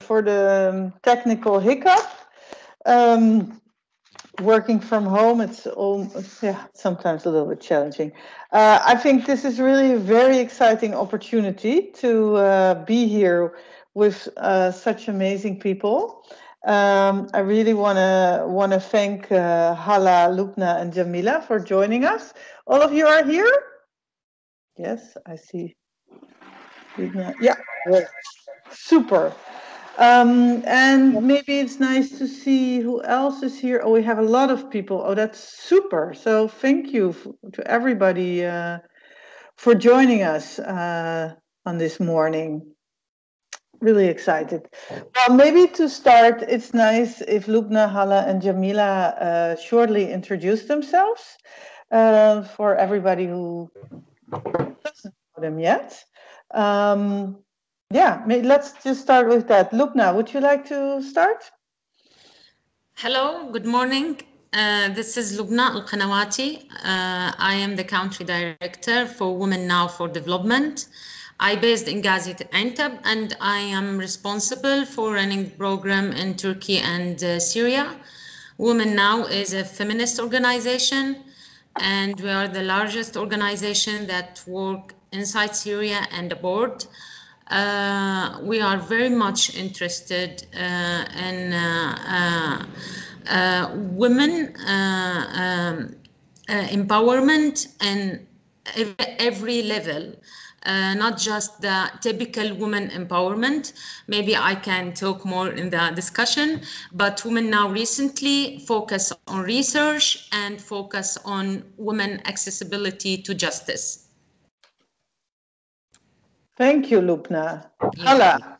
for the technical hiccup. Working from home, it's sometimes a little bit challenging. I think this is really a very exciting opportunity to be here with such amazing people. I really want to thank Hala, Lubna, and Jamila for joining us. All of you are here? Yes, I see. Lubna. Yeah, great. Super. And maybe it's nice to see who else is here. Oh, we have a lot of people. Oh, that's super. So thank you to everybody for joining us on this morning. Really excited. Well, maybe to start, it's nice if Lubna, Hala, and Jamila shortly introduce themselves for everybody who doesn't know them yet. Yeah, let's just start with that. Lubna, would you like to start? Hello, good morning. This is Lubna Al Kanawait. I am the country director for Women Now for Development. I based in Gaziantep, and I am responsible for running the program in Turkey and Syria. Women Now is a feminist organization, and we are the largest organization that work inside Syria and abroad. We are very much interested in women empowerment and every level, not just the typical woman empowerment. Maybe I can talk more in the discussion, but Women Now recently focus on research and focus on women accessibility to justice. Thank you, Lubna. Hala.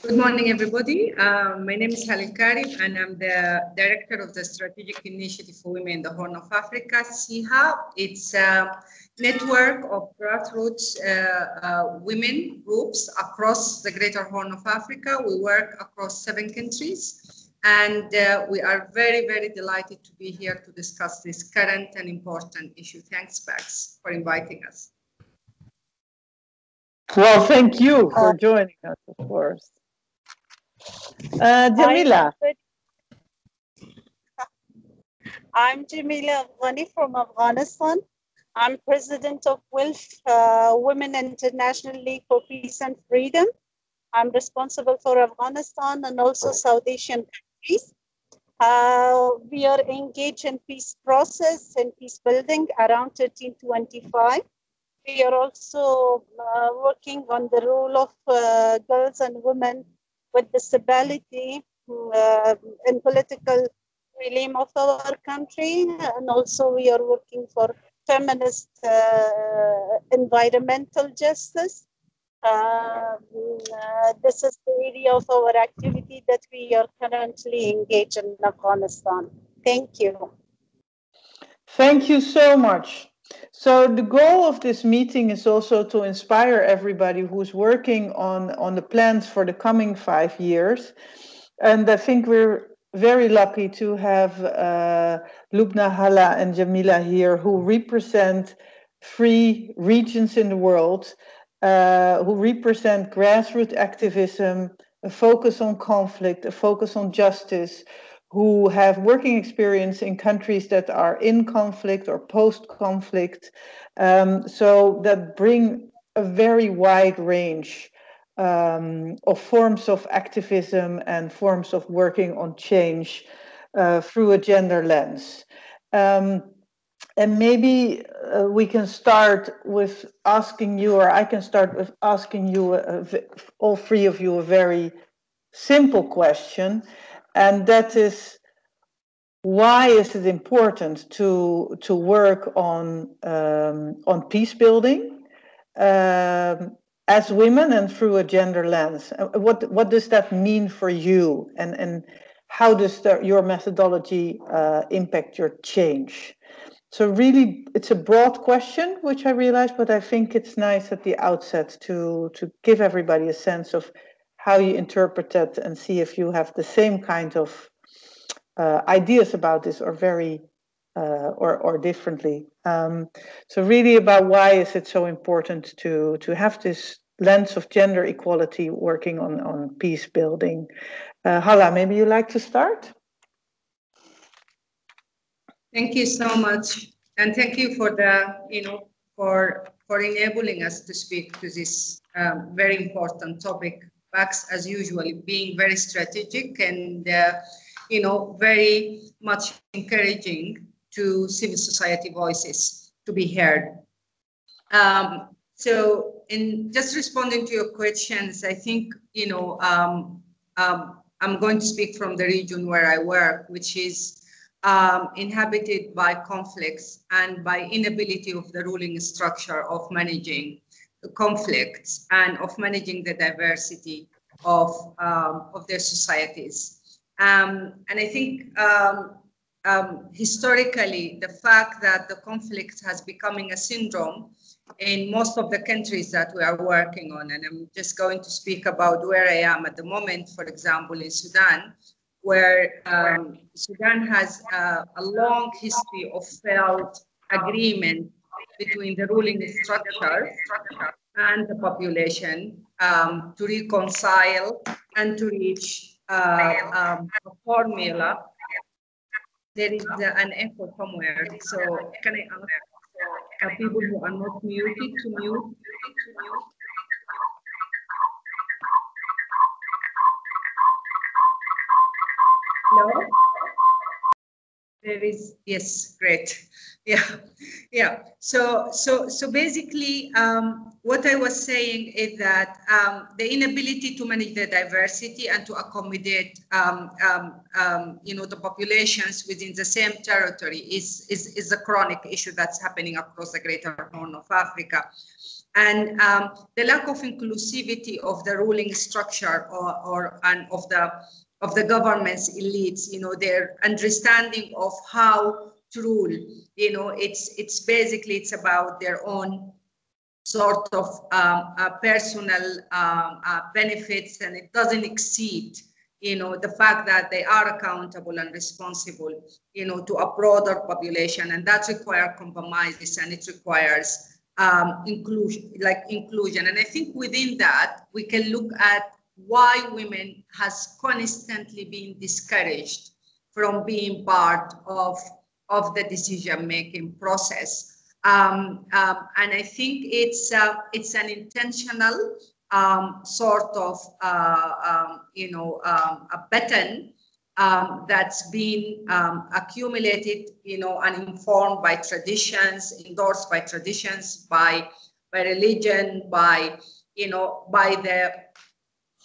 Good morning, everybody. My name is Hala al Karib, and I'm the director of the Strategic Initiative for Women in the Horn of Africa, SIHA. It's a network of grassroots women groups across the Greater Horn of Africa. We work across 7 countries, and we are very, very delighted to be here to discuss this current and important issue. Thanks, PAX, for inviting us. Well, thank you for joining us, of course. Jamila. I'm Jamila Afghani from Afghanistan. I'm president of WILPF Women International League for Peace and Freedom. I'm responsible for Afghanistan and also South Asian countries. We are engaged in peace process and peace building around 1325. We are also working on the role of girls and women with disability in political realm of our country, and also we are working for feminist environmental justice. This is the area of our activity that we are currently engaged in Afghanistan. Thank you. Thank you so much. So the goal of this meeting is also to inspire everybody who's working on the plans for the coming 5 years. And I think we're very lucky to have Lubna, Hala, and Jamila here, who represent 3 regions in the world, who represent grassroots activism, a focus on conflict, a focus on justice, who have working experience in countries that are in conflict or post-conflict, so that bring a very wide range of forms of activism and forms of working on change through a gender lens. And maybe we can start with asking you, or I can start with asking you, all 3 of you, a very simple question. And that is, why is it important to work on peace building as women and through a gender lens? What does that mean for you, and how does your methodology impact your change? So really, it's a broad question, which I realize, but I think it's nice at the outset to give everybody a sense of how you interpret it and see if you have the same kind of ideas about this, or very or differently. So really about why is it so important to have this lens of gender equality working on peace building. Hala, maybe you'd like to start? Thank you so much. And thank you for the, for enabling us to speak to this very important topic. PAX, as usual, being very strategic and, very much encouraging to civil society voices to be heard. So in just responding to your questions, I think, I'm going to speak from the region where I work, which is inhabited by conflicts and by inability of the ruling structure of managing the conflicts and of managing the diversity of their societies. And I think historically, the fact that the conflict has becoming a syndrome in most of the countries that we are working on, and I'm just going to speak about where I am at the moment, for example, in Sudan, where Sudan has a long history of failed agreement between the ruling structure and the population to reconcile and to reach a formula. There is an echo somewhere, so can I ask people who are not muted to mute? No? There is, yes, great. Yeah. So basically, what I was saying is that the inability to manage the diversity and to accommodate, the populations within the same territory is a chronic issue that's happening across the Greater Horn of Africa. And the lack of inclusivity of the ruling structure and of the government's elites, their understanding of how to rule, it's basically, it's about their own sort of personal benefits, and it doesn't exceed, the fact that they are accountable and responsible, to a broader population, and that requires compromises and it requires inclusion. And I think within that, we can look at why women has constantly been discouraged from being part of the decision-making process. And I think it's an intentional sort of, a pattern that's been accumulated, and informed by traditions, endorsed by traditions, by religion, by the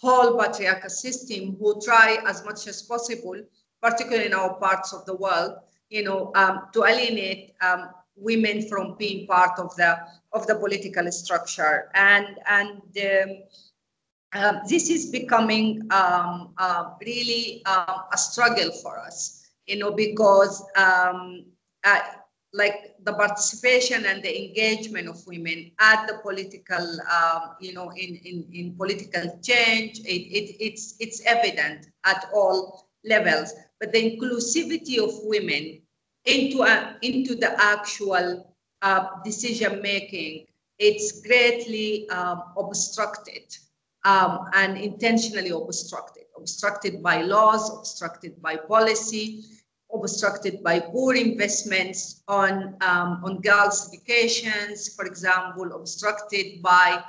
whole patriarchal system, who try as much as possible, particularly in our parts of the world, to alienate women from being part of the political structure. And this is becoming really a struggle for us, because like the participation and the engagement of women at the political, in political change, it's evident at all levels. But the inclusivity of women into the actual decision making, it's greatly obstructed. And intentionally obstructed by laws, obstructed by policy, obstructed by poor investments on girls' educations, for example, obstructed by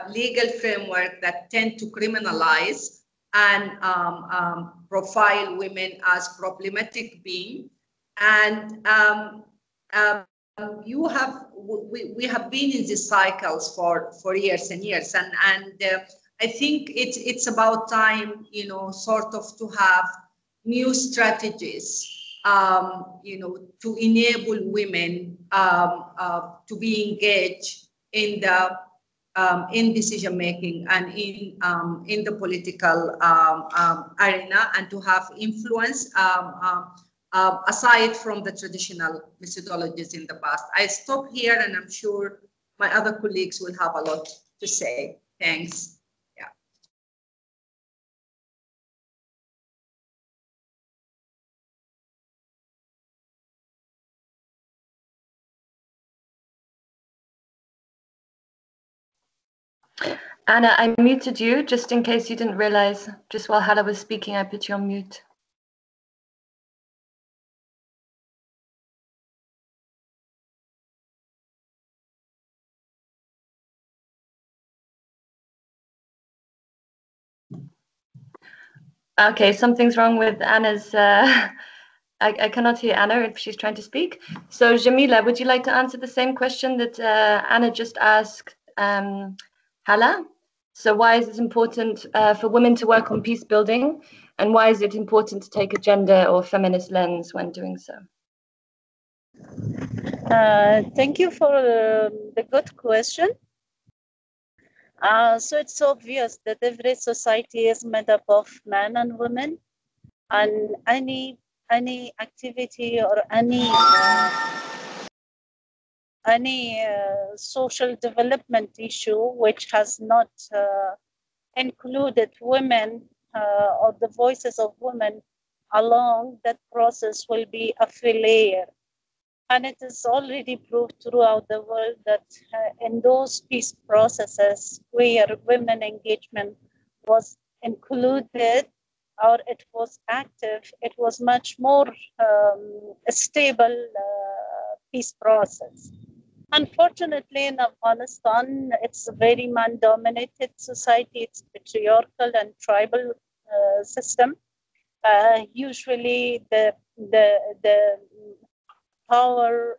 legal framework that tend to criminalize and profile women as problematic beings. And we have been in these cycles for years and years, and I think it's about time, sort of to have new strategies, to enable women to be engaged in the in decision making and in the political arena, and to have influence. Aside from the traditional methodologies in the past. I stop here, and I'm sure my other colleagues will have a lot to say. Thanks. Yeah. Anna, I muted you just in case you didn't realize. Just while Hala was speaking, I put you on mute. Okay, something's wrong with Anna's. I cannot hear Anna if she's trying to speak. So Jamila, would you like to answer the same question that Anna just asked Hala? So why is it important for women to work on peace building? And why is it important to take a gender or feminist lens when doing so? Thank you for the good question. So it's obvious that every society is made up of men and women, and any activity or any social development issue which has not included women or the voices of women along that process will be a failure. And it is already proved throughout the world that in those peace processes where women engagement was included or it was active, it was much more a stable peace process. Unfortunately, in Afghanistan, it's a very man-dominated society. It's patriarchal and tribal system. Usually, the power,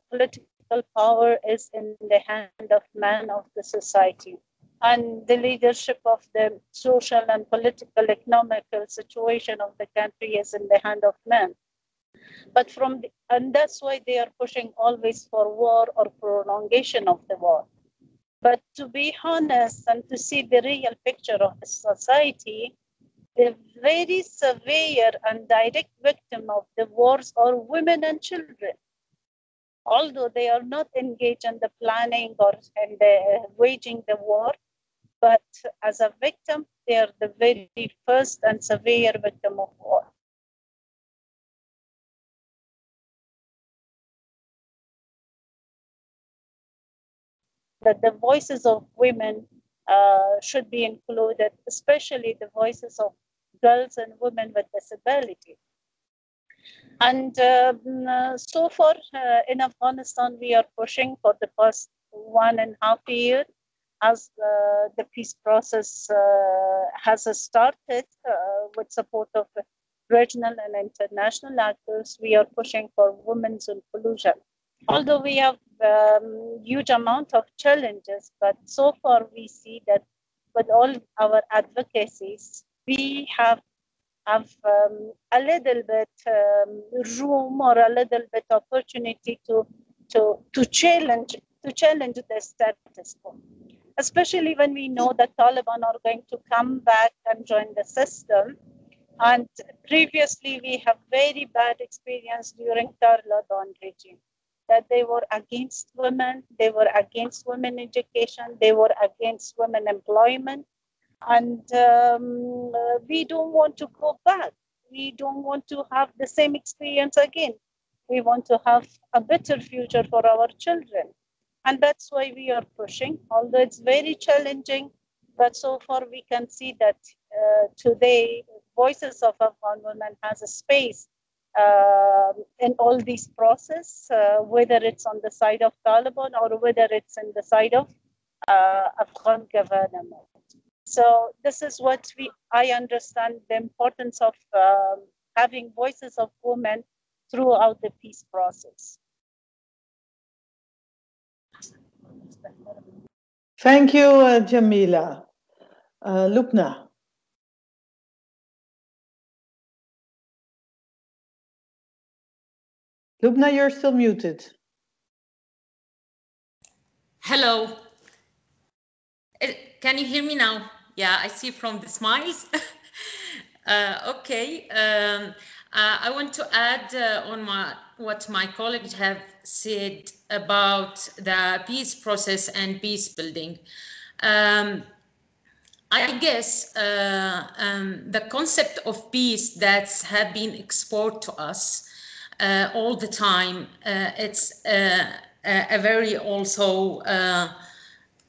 political power, is in the hand of men of the society, and the leadership of the social and political, economical situation of the country is in the hand of men. But and that's why they are pushing always for war or prolongation of the war. But to be honest and to see the real picture of the society, the very severe and direct victim of the wars are women and children. Although they are not engaged in the planning or in the waging the war, but as a victim, they are the very first and severe victim of war. That the voices of women should be included, especially the voices of girls and women with disability. And so far in Afghanistan, we are pushing for the past 1.5 years as the peace process has started with support of regional and international actors. We are pushing for women's inclusion. Although we have huge amount of challenges, but so far we see that with all our advocacies, we have a little bit room or a little bit opportunity to challenge the status quo, especially when we know that Taliban are going to come back and join the system. And previously, we have very bad experience during Taliban regime, that they were against women, they were against women education, they were against women employment. And we don't want to go back. We don't want to have the same experience again. We want to have a better future for our children. And that's why we are pushing, although it's very challenging, but so far we can see that today, voices of Afghan women has a space in all these process, whether it's on the side of Taliban or whether it's in the side of Afghan government. So this is what I understand the importance of having voices of women throughout the peace process. Thank you, Jamila. Lubna. Lubna, you're still muted. Hello. Can you hear me now? Yeah, I see from the smiles. Okay. I want to add on what my colleagues have said about the peace process and peace building. I guess the concept of peace that's have been exported to us all the time, it's a very also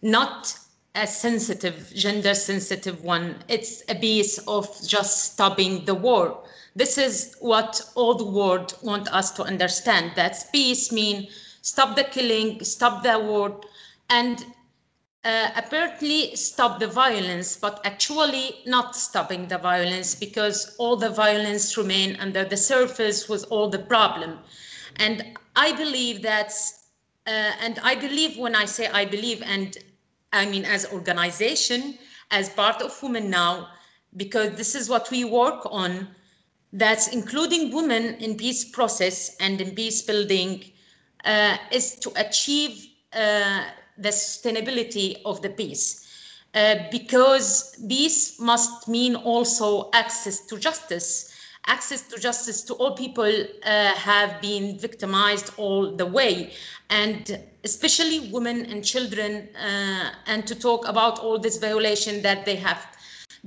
not a sensitive, gender sensitive one. It's a piece of just stopping the war. This is what all the world want us to understand. That peace means stop the killing, stop the war, and apparently stop the violence, but actually not stopping the violence, because all the violence remain under the surface with all the problem. And I believe that's, and I believe, when I say I believe, and I mean as organization, as part of Women Now, because this is what we work on, that's including women in peace process and in peace building, is to achieve the sustainability of the peace. Because peace must mean also access to justice. Access to justice to all people have been victimized all the way, and especially women and children, and to talk about all this violation that they have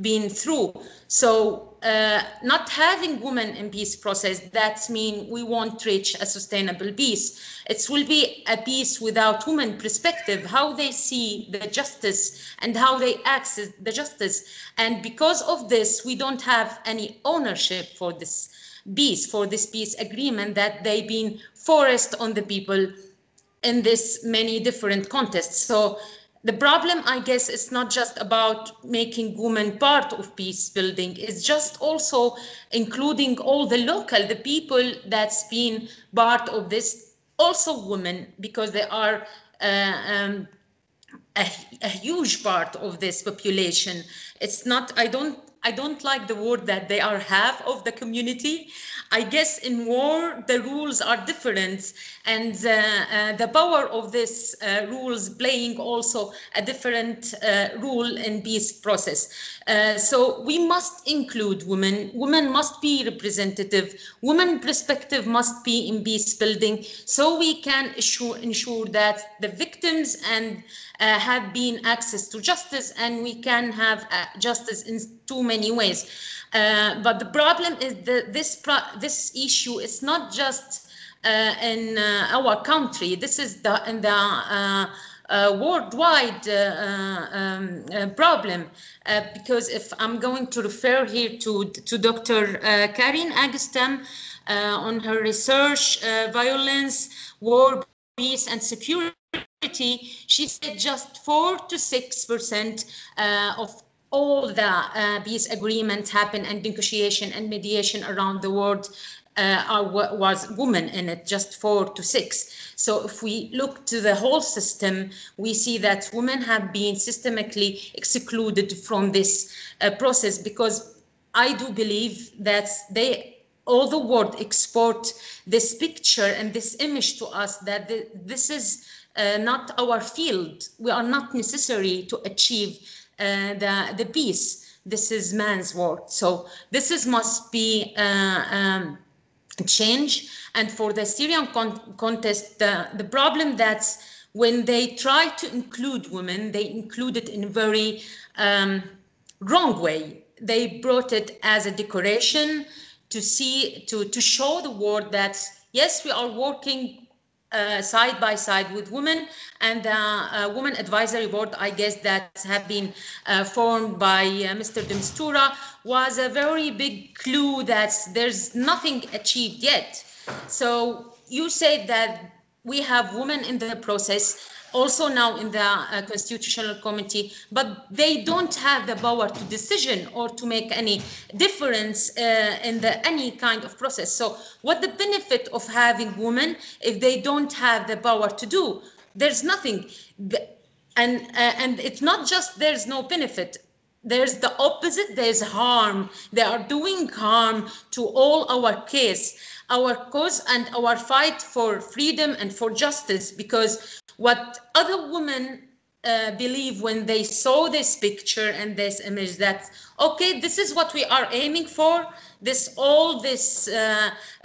been through. So not having women in peace process, that means we won't reach a sustainable peace. It will be a peace without women perspective, how they see the justice and how they access the justice. And because of this, we don't have any ownership for this peace agreement that they've been forced on the people in this many different contexts. So the problem, I guess, is not just about making women part of peace building. It's just also including all the people that's been part of this, also women, because they are a huge part of this population. It's not, I don't like the word that they are half of the community. I guess in war, the rules are different, and the power of this rules playing also a different role in peace process. So we must include women. Women must be representative. Women perspective must be in peace building, so we can ensure that the victims and have been access to justice, and we can have justice in too many ways. But the problem is that this issue is not just in our country. This is in the worldwide problem, because if I'm going to refer here to Dr. Karin Agestam on her research, violence, war, peace, and security, she said just 4 to 6% of all the peace agreements happen, and negotiation and mediation around the world was women in it, just 4 to 6. So if we look to the whole system, we see that women have been systematically excluded from this process, because I do believe that all the world export this picture and this image to us that this is not our field. We are not necessary to achieve the peace. This is man's work. So this must be change. And for the Syrian contest, the problem that's when they try to include women, they include it in a very wrong way. They brought it as a decoration to show the world that yes, we are working side by side with women, and the Women Advisory Board, I guess, that have been formed by Mr. de Mistura was a very big clue that there's nothing achieved yet. So you said that we have women in the process, also now in the Constitutional Committee, but they don't have the power to decision or to make any difference in any kind of process. So what the benefit of having women if they don't have the power to do? There's nothing. And it's not just there's no benefit. There's the opposite, there's harm. They are doing harm to all our cause and our fight for freedom and for justice, because what other women believe when they saw this picture and this image, that okay, this is what we are aiming for, this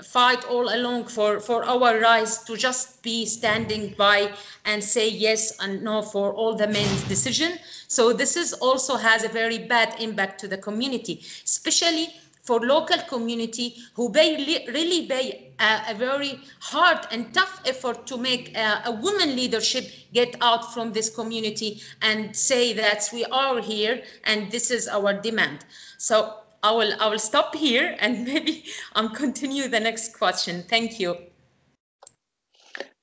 fight all along for our rights, to just be standing by and say yes and no for all the men's decision. So this also has a very bad impact to the community, especially for local community who really pay a very hard and tough effort to make a woman leadership get out from this community and say that we are here and this is our demand. So I will stop here and maybe I'll continue the next question. Thank you.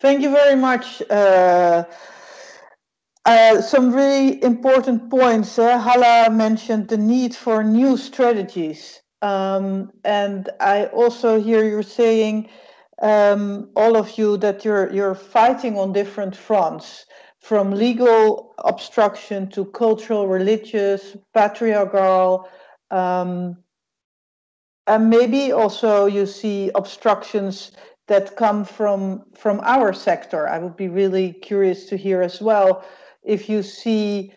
Thank you very much. Some really important points. Hala mentioned the need for new strategies. And I also hear you saying, all of you, that you're fighting on different fronts, from legal obstruction to cultural, religious, patriarchal, and maybe also you see obstructions that come from our sector. I would be really curious to hear as well if you see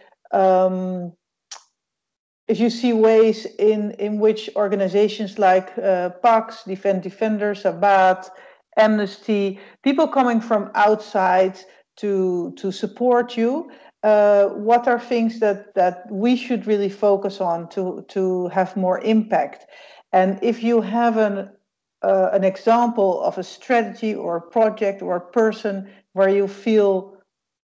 ways in which organizations like PAX, Defenders, Abad, Amnesty, people coming from outside to support you. What are things that we should really focus on to have more impact? And if you have an example of a strategy or a project or a person where you feel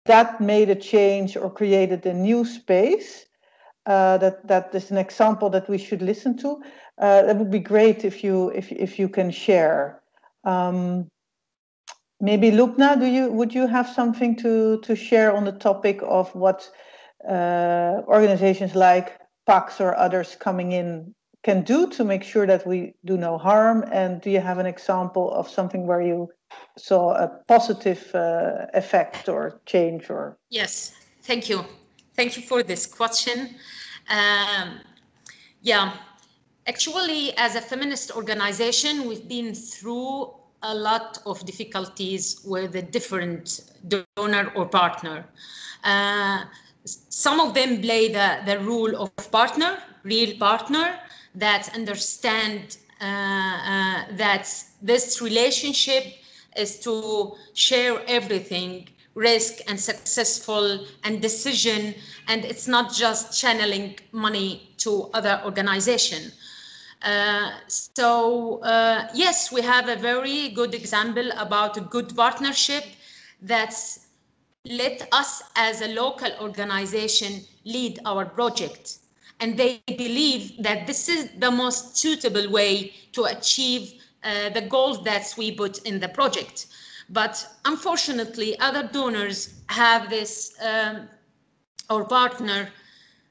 that made a change or created a new space, that is an example that we should listen to, that would be great if you can share. Maybe Lubna, would you have something to share on the topic of what organizations like PAX or others coming in can do to make sure that we do no harm? And do you have an example of something where you saw a positive effect or change? Or yes, thank you for this question. Yeah, actually, as a feminist organization, we've been through a lot of difficulties with a different donor or partner. Some of them play the role of real partner, that understand that this relationship is to share everything, risk and successful and decision, and it's not just channeling money to other organization. Yes, we have a very good example about a good partnership that's let us as a local organization lead our project. And they believe that this is the most suitable way to achieve the goals that we put in the project. But unfortunately, other donors have this, or partner,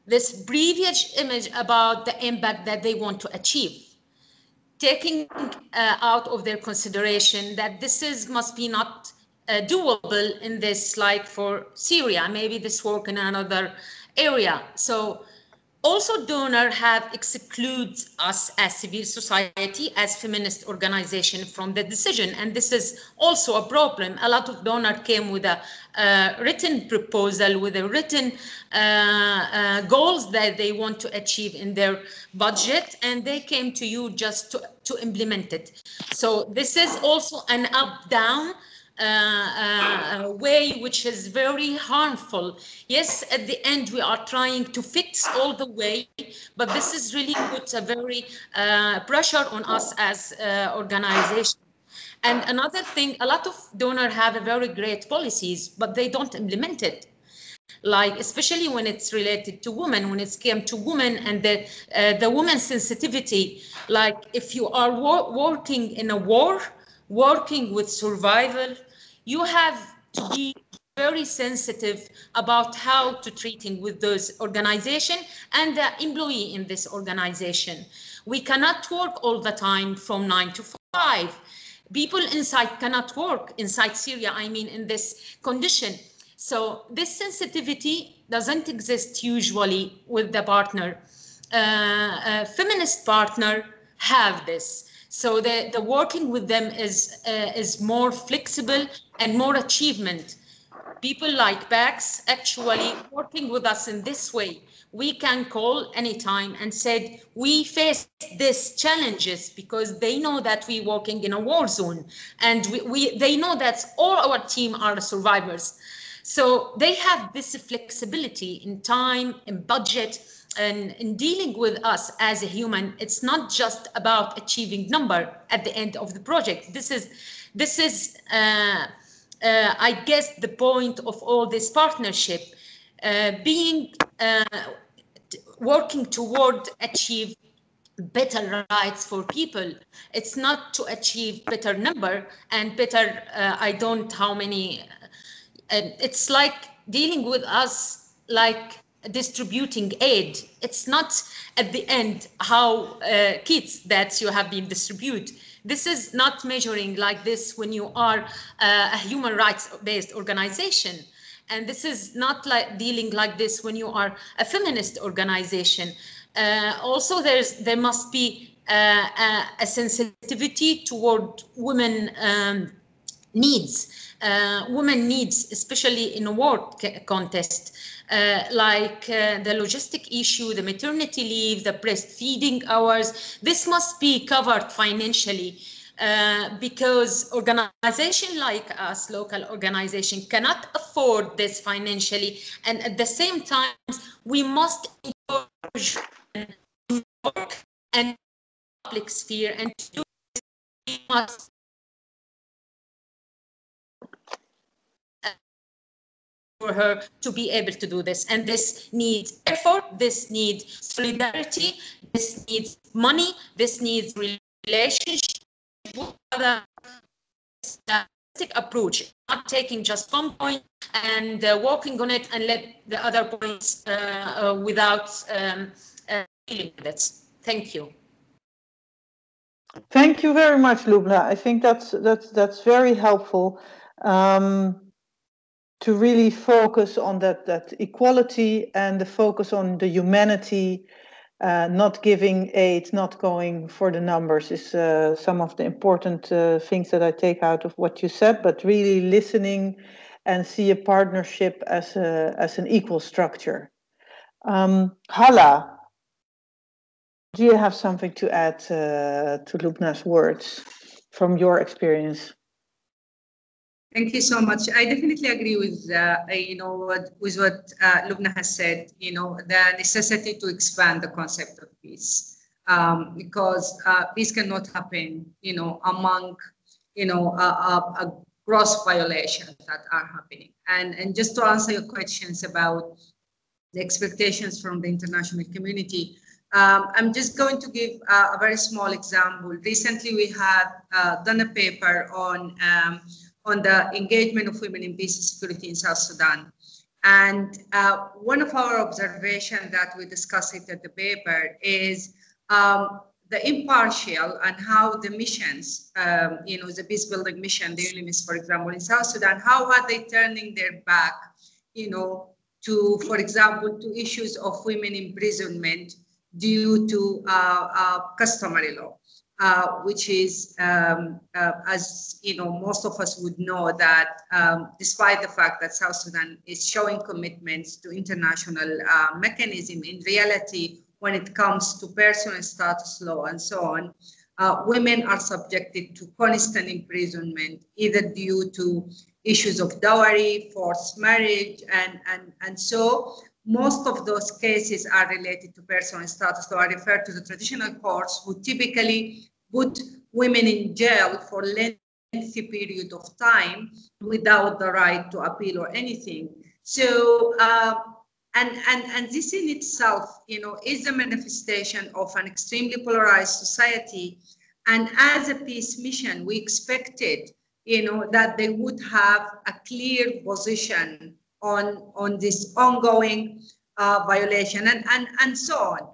this previous image about the impact that they want to achieve, taking out of their consideration that this must be not doable in this, like for Syria, maybe this work in another area. So also donor have excludes us as civil society, as feminist organization from the decision. And this is also a problem. A lot of donor came with a written proposal, with a written goals that they want to achieve in their budget, and they came to you just to implement it. So this is also an up-down way, which is very harmful. Yes, at the end we are trying to fix all the way, but this is really puts a very pressure on us as organization. And another thing, a lot of donors have a very great policies, but they don't implement it. Like especially when it's related to women, when it came to women and the women's sensitivity, like if you are working in a war, working with survival, you have to be very sensitive about how to treating with those organization and the employee in this organization. We cannot work all the time from 9 to 5. People inside cannot work inside Syria, I mean, in this condition. So this sensitivity doesn't exist usually with the partner. Feminist partner have this. So the working with them is more flexible and more achievement. People like PAX actually working with us in this way. We can call anytime and said, we face these challenges, because they know that we're working in a war zone, and they know that all our team are survivors. So they have this flexibility in time, in budget, in dealing with us as a human, it's not just about achieving number at the end of the project. This is I guess the point of all this partnership, working toward achieve better rights for people. It's not to achieve better number and better I don't how many. It's like dealing with us like distributing aid. It's not at the end how kids that you have been distributed. This is not measuring like this when you are a human rights based organization. And this is not like dealing like this when you are a feminist organization. Also, there must be a sensitivity toward women needs. Women needs, especially in a war context, like the logistic issue, the maternity leave, the breastfeeding hours. This must be covered financially. Because organization like us, local organization, cannot afford this financially, and at the same time, we must encourage to work and public sphere, and to do this, we must for her to be able to do this. And this needs effort, this needs solidarity, this needs money, this needs relationship with other approach, not taking just one point and working on it and let the other points without dealing with it. Thank you. Thank you very much, Lubna. I think that's very helpful to really focus on that equality and the focus on the humanity. Not giving aid, not going for the numbers is some of the important things that I take out of what you said, but really listening and see a partnership as an equal structure. Hala, do you have something to add to Lubna's words from your experience? Thank you so much. I definitely agree with what Lubna has said. The necessity to expand the concept of peace, because peace cannot happen, among, a gross violations that are happening. And just to answer your questions about the expectations from the international community, I'm just going to give a very small example. Recently, we have done a paper on the engagement of women in peace and security in South Sudan. And one of our observations that we discussed it at the paper is the impartial and how the missions, the peacebuilding mission, the UNIMIS, for example, in South Sudan, how are they turning their back, to, for example, to issues of women imprisonment due to customary law. Which is, as most of us would know, that despite the fact that South Sudan is showing commitments to international mechanism, in reality, when it comes to personal status law and so on, women are subjected to constant imprisonment, either due to issues of dowry, forced marriage, and so most of those cases are related to personal status law. I refer to the traditional courts, who typically put women in jail for lengthy period of time without the right to appeal or anything. So, and this in itself, is a manifestation of an extremely polarized society. And as a peace mission, we expected, that they would have a clear position on this ongoing violation and so on.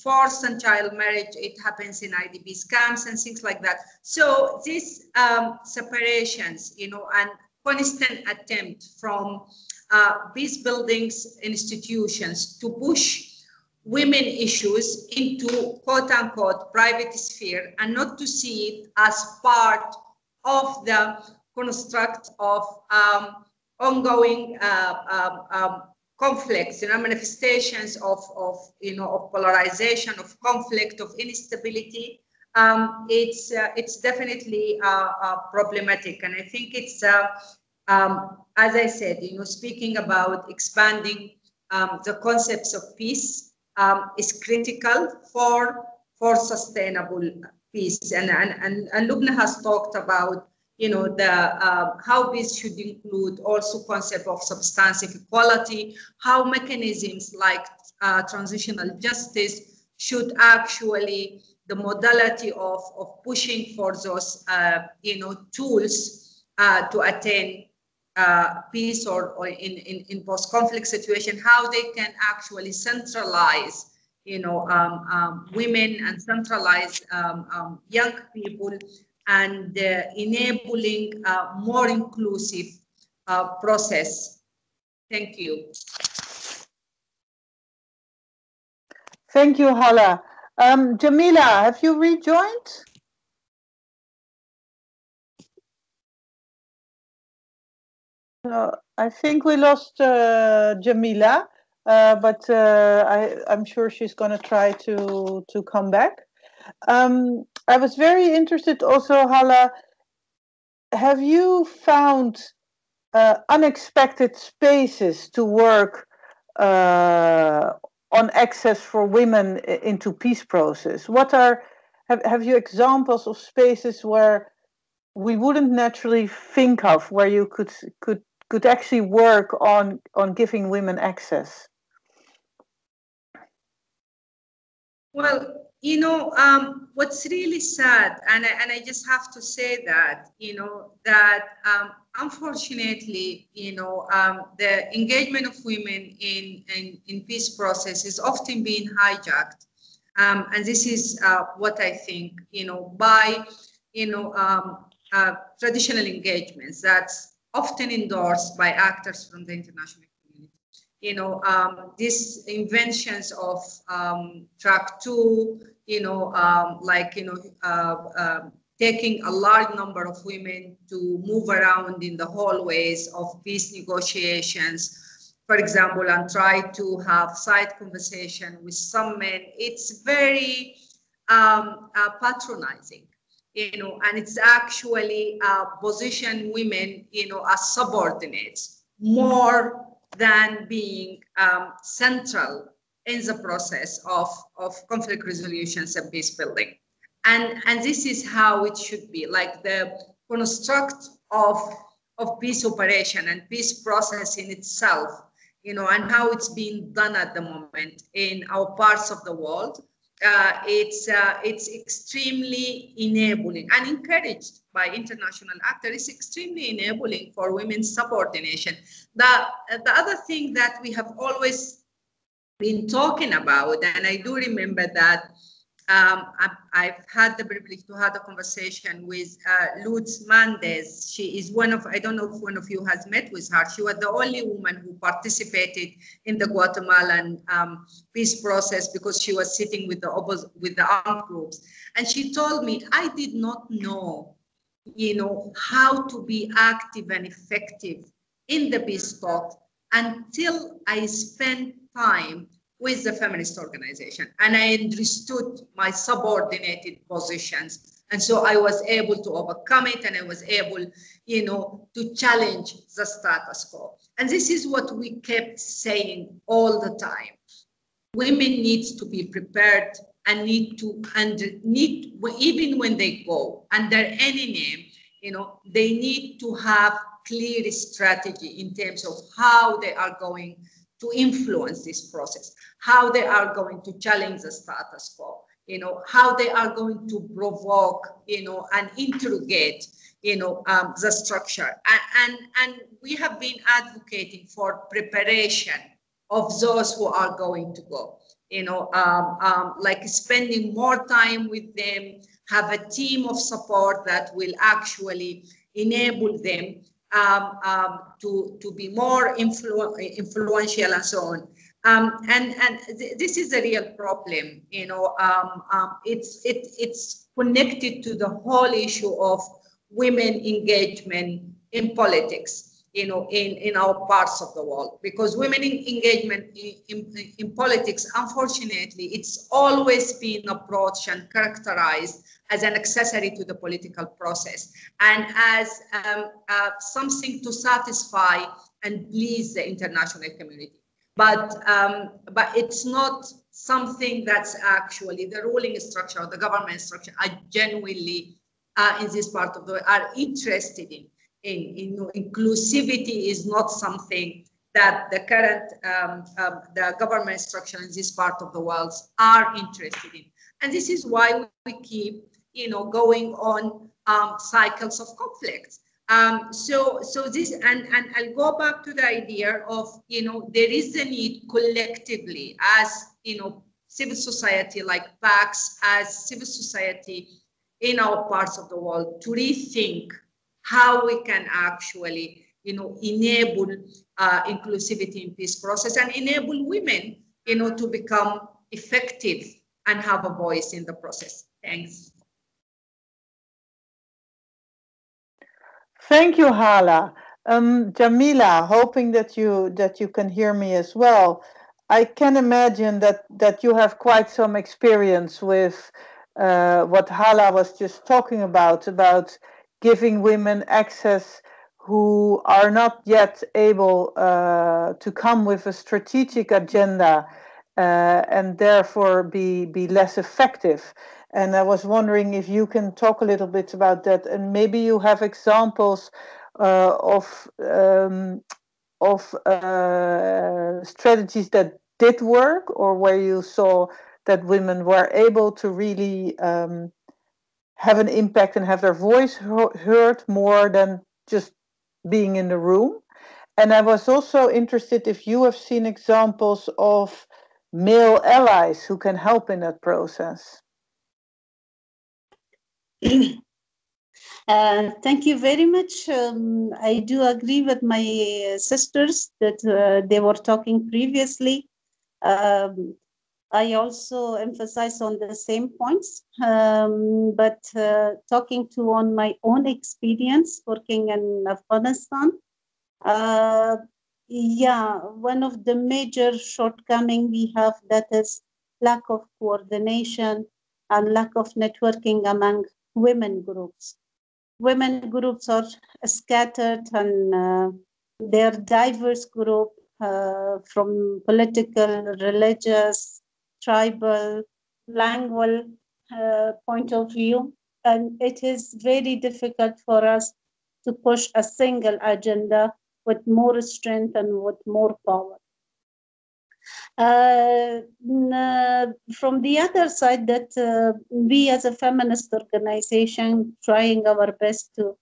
Forced and child marriage, it happens in IDP camps and things like that. So these separations, and constant attempt from peace buildings institutions to push women issues into quote unquote private sphere and not to see it as part of the construct of ongoing conflicts, manifestations of polarization, of conflict, of instability. It's definitely problematic, and I think it's as I said, speaking about expanding the concepts of peace is critical for sustainable peace. And Lubna has talked about, you know, the how peace should include also concept of substantive equality, how mechanisms like transitional justice should actually, the modality of pushing for those, you know, tools to attain peace or in post-conflict situation, how they can actually centralize, you know, women and centralize young people and enabling more inclusive process. Thank you. Thank you, Hala. Jamila, have you rejoined? I think we lost Jamila, but I'm sure she's going to try to come back. I was very interested also, Hala, have you found unexpected spaces to work on access for women into peace process? What are, have you examples of spaces where we wouldn't naturally think of, where you could actually work on giving women access? Well, you know, what's really sad, and I just have to say that, you know, that unfortunately, you know, the engagement of women in peace process is often being hijacked. And this is what I think, you know, by, you know, traditional engagements that's often endorsed by actors from the international community. You know, these inventions of track 2, you know, like, you know, taking a large number of women to move around in the hallways of peace negotiations, for example, and try to have side conversation with some men. It's very patronizing, you know, and it's actually position women, you know, as subordinates more than being central in the process of conflict resolutions and peace building. And this is how it should be, like the construct of peace operation and peace process in itself, you know, and how it's being done at the moment in our parts of the world. It's extremely enabling and encouraged by international actors. It's extremely enabling for women's subordination. The other thing that we have always been talking about, and I do remember that I've had the privilege to have a conversation with Luz Mendez. She is one of, I don't know if one of you has met with her. She was the only woman who participated in the Guatemalan peace process because she was sitting with the armed groups. And she told me, I did not know, you know, how to be active and effective in the peace talk until I spent time with the feminist organization and I understood my subordinated positions. And so I was able to overcome it and I was able, you know, to challenge the status quo. And this is what we kept saying all the time. Women need to be prepared and even when they go under any name, you know, they need to have clear strategy in terms of how they are going to influence this process, how they are going to challenge the status quo, you know, how they are going to provoke, you know, and interrogate, you know, the structure. And we have been advocating for preparation of those who are going to go, you know, like spending more time with them, have a team of support that will actually enable them to be more influential and so on. This is a real problem, you know. It's connected to the whole issue of women engagement in politics, you know, in our parts of the world, because women engagement in politics, unfortunately, it's always been approached and characterized as an accessory to the political process and as something to satisfy and please the international community. but it's not something that's actually the ruling structure or the government structure are genuinely in this part of the world are interested in. Inclusivity is not something that the current the government structure in this part of the world are interested in, and this is why we keep going on cycles of conflict. So this, and I'll go back to the idea of, there is a need collectively as, civil society like PAX, as civil society in our parts of the world, to rethink how we can actually, enable inclusivity in peace process and enable women, to become effective and have a voice in the process. Thanks. Thank you, Hala. Jamila, hoping that you can hear me as well. I can imagine that you have quite some experience with what Hala was just talking about giving women access who are not yet able to come with a strategic agenda and therefore be less effective. And I was wondering if you can talk a little bit about that, and maybe you have examples of strategies that did work, or where you saw that women were able to really have an impact and have their voice heard more than just being in the room. And I was also interested if you have seen examples of male allies who can help in that process. Thank you very much. I do agree with my sisters that they were talking previously. I also emphasize on the same points, but talking on my own experience working in Afghanistan, one of the major shortcomings we have, that is lack of coordination and lack of networking among women groups. Women groups are scattered, and they're diverse group from political, religious, tribal, language point of view, and it is very difficult for us to push a single agenda with more strength and with more power. From the other side, that we as a feminist organization trying our best to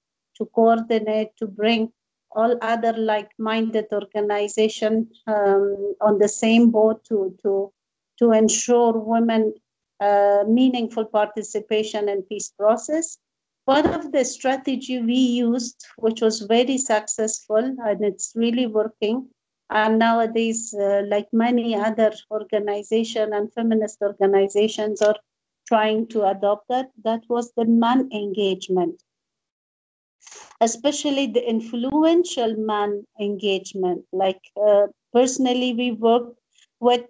coordinate, to bring all other like-minded organizations on the same boat to ensure women meaningful participation in peace process. One of the strategy we used, which was very successful, and it's really working, and nowadays, like many other organizations and feminist organizations are trying to adopt that was the man engagement, especially the influential man engagement. Personally, we work with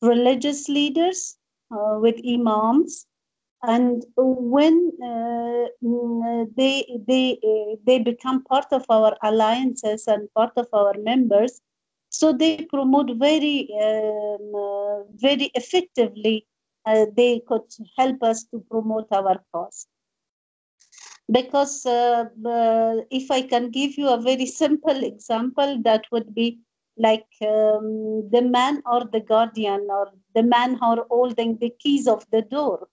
religious leaders, with imams, and when they become part of our alliances and part of our members, so they promote very effectively. They could help us to promote our cause. Because if I can give you a very simple example, that would be like the man or the guardian, or the man who are holding the keys of the door.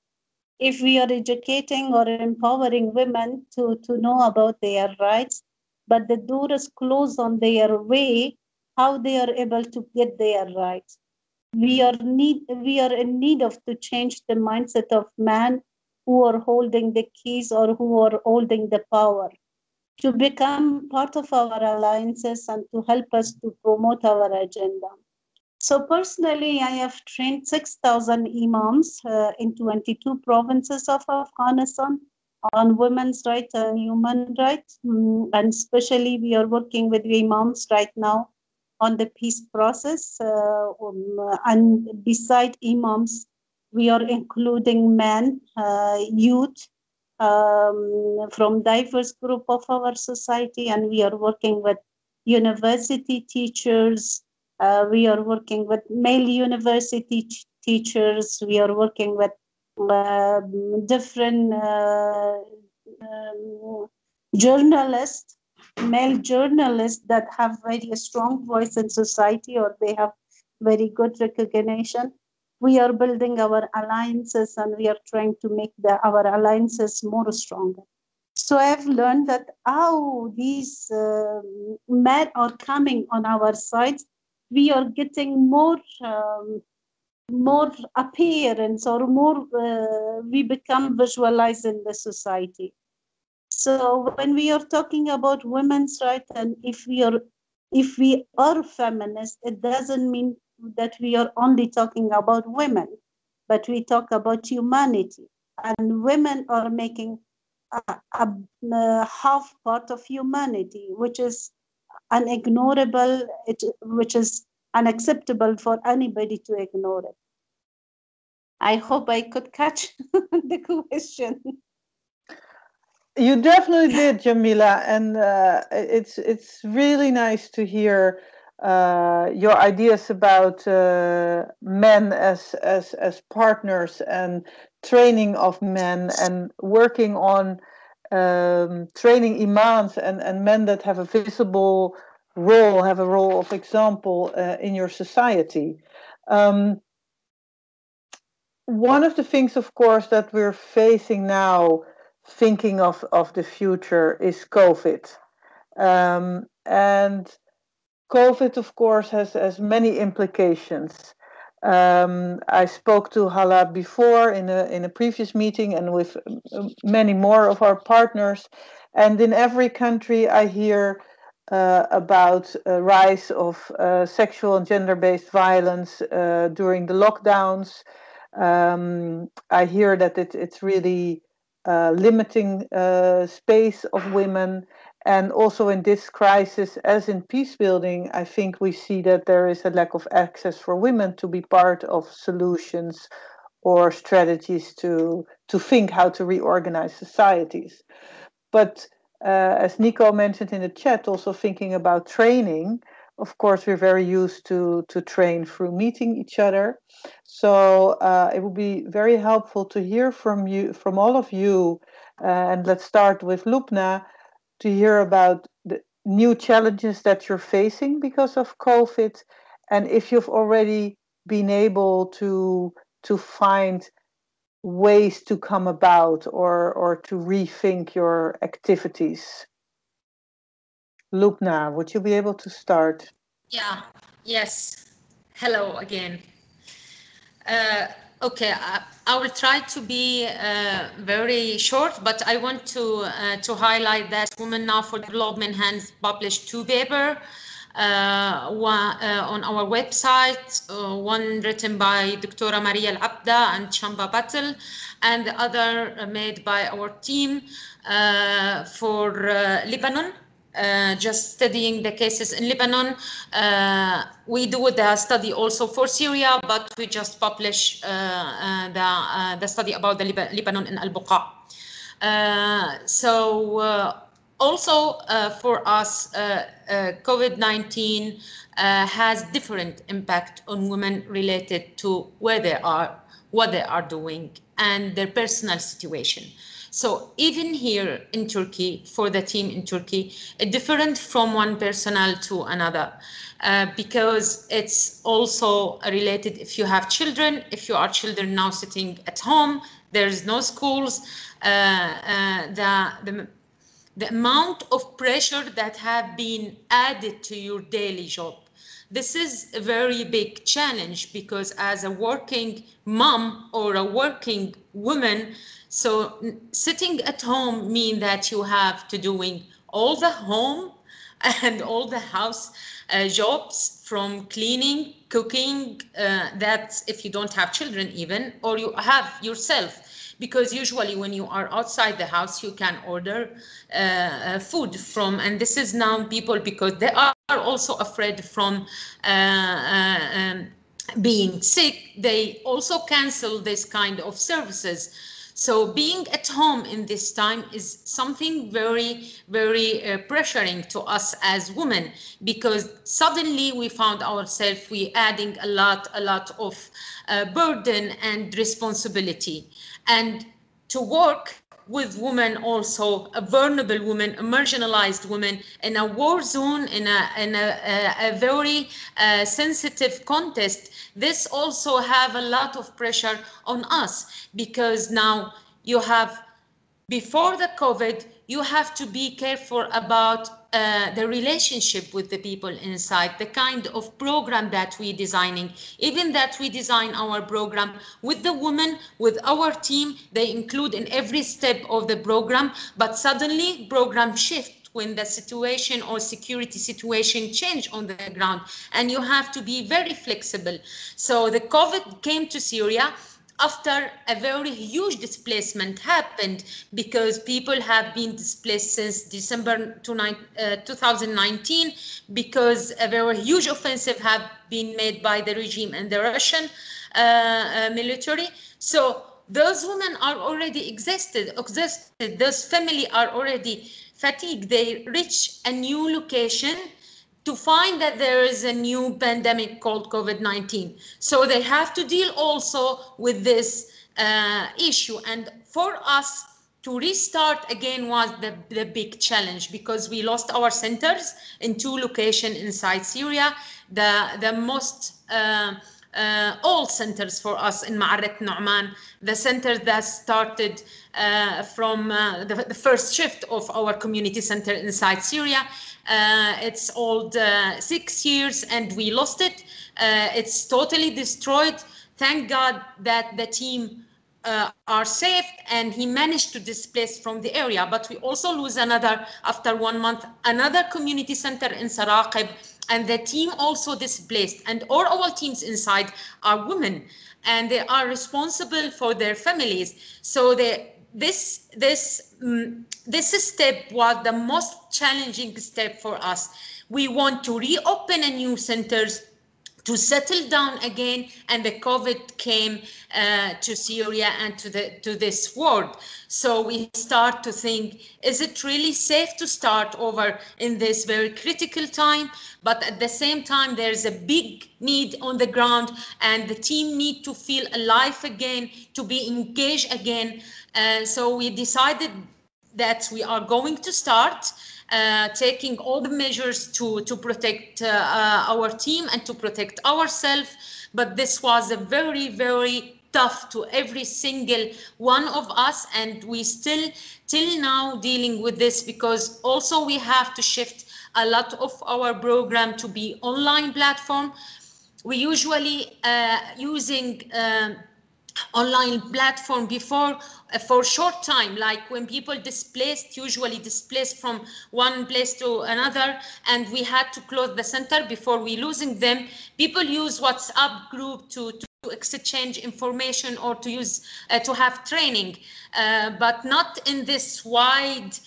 If we are educating or empowering women to know about their rights, but the door is closed on their way, how they are able to get their rights? We are in need of to change the mindset of men who are holding the keys or who are holding the power, to become part of our alliances and to help us to promote our agenda. So personally, I have trained 6,000 imams in 22 provinces of Afghanistan on women's rights and human rights. And especially we are working with imams right now on the peace process. And beside imams, we are including men, youth, from diverse group of our society, and we are working with university teachers. We are working with male university teachers. We are working with different journalists, male journalists that have very strong voice in society, or they have very good recognition. We are building our alliances, and we are trying to make our alliances more stronger. So I've learned that how these men are coming on our side, we are getting more appearance, or more we become visualized in the society. So when we are talking about women's rights, and if we are feminists, it doesn't mean that we are only talking about women, but we talk about humanity, and women are making a half part of humanity, which is unignorable, which is unacceptable for anybody to ignore it. I hope I could catch the question. You definitely did, Jamila, and it's really nice to hear your ideas about men as partners, and training of men, and working on training imams and men that have a visible role, have a role of example in your society. One of the things, of course, that we're facing now, thinking of the future, is COVID. And COVID, of course, has many implications. I spoke to Hala before in a previous meeting, and with many more of our partners. And in every country, I hear about a rise of sexual and gender-based violence during the lockdowns. I hear that it's really limiting space of women. And also in this crisis, as in peacebuilding, I think we see that there is a lack of access for women to be part of solutions or strategies to think how to reorganize societies. But as Nico mentioned in the chat, also thinking about training. Of course, we're very used to train through meeting each other. So it would be very helpful to hear from you, from all of you. And let's start with Lubna, to hear about the new challenges that you're facing because of COVID, and if you've already been able to find ways to come about or to rethink your activities. Lubna, would you be able to start? Yeah, yes. Hello again. Okay, I will try to be very short, but I want to highlight that Women Now for Development has published 2 papers on our website, one written by Dr. Maria Al-Abda and Chamba Battle, and the other made by our team for Lebanon. Just studying the cases in Lebanon. We do the study also for Syria, but we just publish the study about the Lebanon in Al-Buqa. Also for us, COVID-19 has different impact on women related to where they are, what they are doing, and their personal situation. So even here in Turkey, for the team in Turkey, it's different from one personnel to another because it's also related if you have children, if you are children now sitting at home, there's no schools, the amount of pressure that have been added to your daily job. This is a very big challenge because as a working mom or a working woman, so sitting at home means that you have to doing all the home and all the house jobs, from cleaning, cooking, that's if you don't have children even, or you have yourself. Because usually when you are outside the house, you can order food from, and this is now people, because they are also afraid from being sick, they also cancel this kind of services. So being at home in this time is something very, very pressuring to us as women, because suddenly we found ourselves adding a lot of burden and responsibility. And to work with women, also a vulnerable woman, a marginalized woman in a war zone, in a very sensitive context, this also have a lot of pressure on us, because now you have, before the COVID, you have to be careful about the relationship with the people inside, the kind of program that we're designing. Even that we design our program with the women, with our team, they include in every step of the program, but suddenly program shift when the situation or security situation change on the ground, and you have to be very flexible. So the COVID came to Syria after a very huge displacement happened, because people have been displaced since December 2019, because a very huge offensive have been made by the regime and the Russian military. So those women are already exhausted. Those families are already fatigued. They reach a new location to find that there is a new pandemic called COVID-19. So they have to deal also with this issue. And for us to restart again was the big challenge, because we lost our centers in 2 locations inside Syria. The most all centers for us in Ma'aret Nu'man, the center that started from the first shift of our community center inside Syria. It's old 6 years and we lost it. It's totally destroyed. Thank God that the team are safe and he managed to displace from the area. But we also lose another, after 1 month, another community center in Saraqib, and the team also displaced. And all our teams inside are women, and they are responsible for their families. So this step was the most challenging step for us. We want to reopen a new centers, to settle down again, and the COVID came to Syria and to this world. So we start to think, is it really safe to start over in this very critical time? But at the same time, there's a big need on the ground, and the team need to feel alive again, to be engaged again. So we decided that we are going to start taking all the measures to protect our team and to protect ourselves. But this was a very, very tough to every single one of us, and we still till now dealing with this, because also we have to shift a lot of our program to be online platform. We usually using online platform before for short time, like when people usually displaced from one place to another, and we had to close the center before we losing them. People use WhatsApp group to exchange information or to use to have training, but not in this wide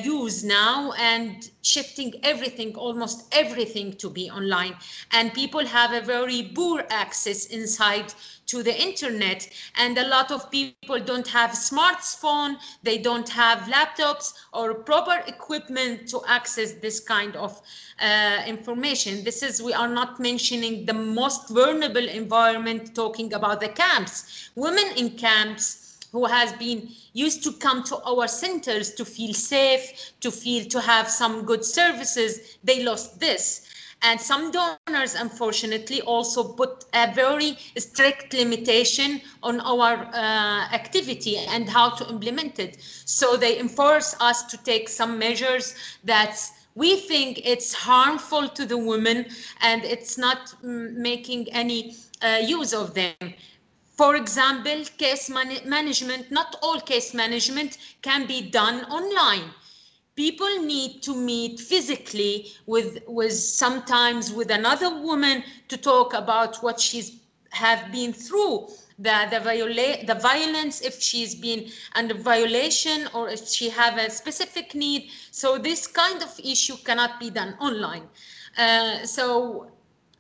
use now, and shifting everything, almost everything, to be online. And people have a very poor access inside to the internet, and a lot of people don't have smartphone, they don't have laptops or proper equipment to access this kind of information. We are not mentioning the most vulnerable environment, talking about the camps. Women in camps who has been used to come to our centers to feel safe, to have some good services, they lost this. And some donors, unfortunately, also put a very strict limitation on our activity and how to implement it. So they enforce us to take some measures that we think it's harmful to the women, and it's not making any use of them. For example, case management, not all case management can be done online. People need to meet physically with sometimes with another woman to talk about what she's have been through, the violence, if she's been under violation, or if she have a specific need. So this kind of issue cannot be done online. So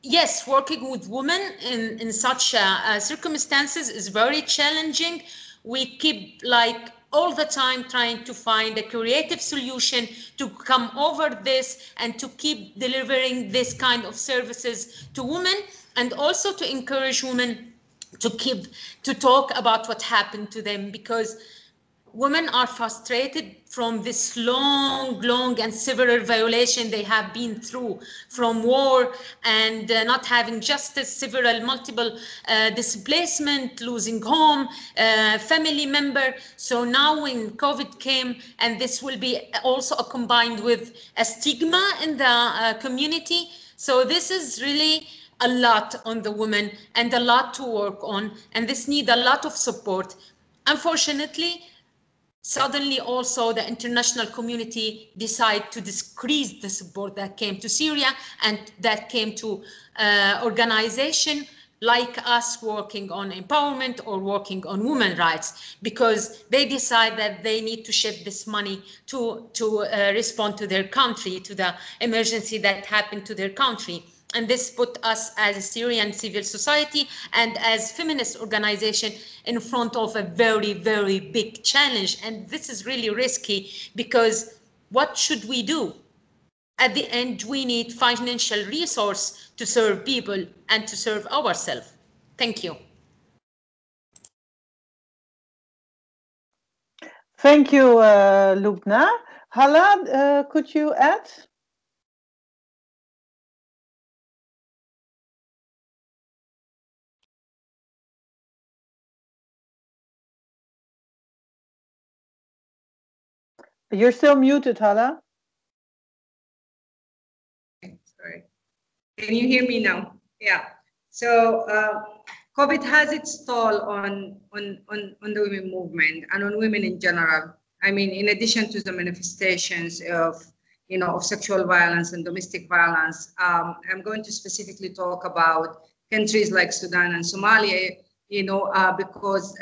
yes, working with women in such circumstances is very challenging. we keep like all the time trying to find a creative solution to come over this and to keep delivering this kind of services to women, and also to encourage women to talk about what happened to them, because women are frustrated from this long and severe violation they have been through, from war and not having justice, several multiple displacement, losing home, family member. So now when COVID came, and this will be also combined with a stigma in the community. So this is really a lot on the women and a lot to work on, and this need a lot of support. Unfortunately, suddenly also the international community decided to decrease the support that came to Syria and that came to organization like us working on empowerment or working on women's rights, because they decide that they need to shift this money to respond to their country, to the emergency that happened to their country. And this put us as a Syrian civil society and as feminist organization in front of a very, very big challenge. And this is really risky, because what should we do? At the end, we need financial resource to serve people and to serve ourselves. Thank you. Thank you, Lubna. Hala, could you add? You're still muted, Hala. Sorry. Can you hear me now? Yeah. So COVID has its toll on the women movement and on women in general. I mean, in addition to the manifestations of sexual violence and domestic violence, I'm going to specifically talk about countries like Sudan and Somalia, because,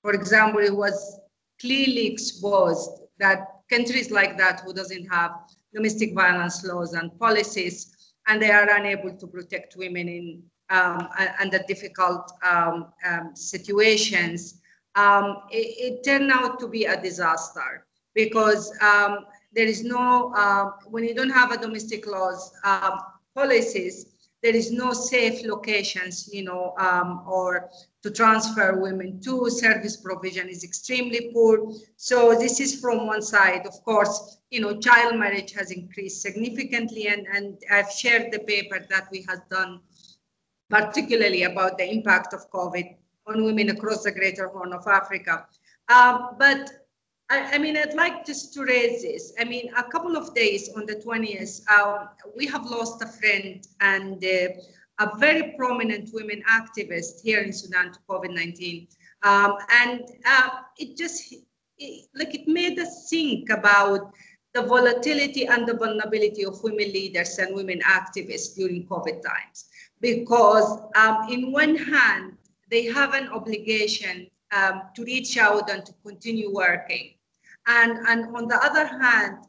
for example, it was clearly exposed that countries like that who doesn't have domestic violence laws and policies, and they are unable to protect women in under difficult situations, it turned out to be a disaster, because there is no, when you don't have a domestic laws policies, there is no safe locations, or to transfer women to. Service provision is extremely poor. So this is from one side. Of course, child marriage has increased significantly, and I've shared the paper that we have done, particularly about the impact of COVID on women across the Greater Horn of Africa. But I mean, I'd like just to raise this. I mean, a couple of days on the 20th, we have lost a friend and a very prominent women activist here in Sudan to COVID-19. And it made us think about the volatility and the vulnerability of women leaders and women activists during COVID times. Because in one hand, they have an obligation to reach out and to continue working. And on the other hand,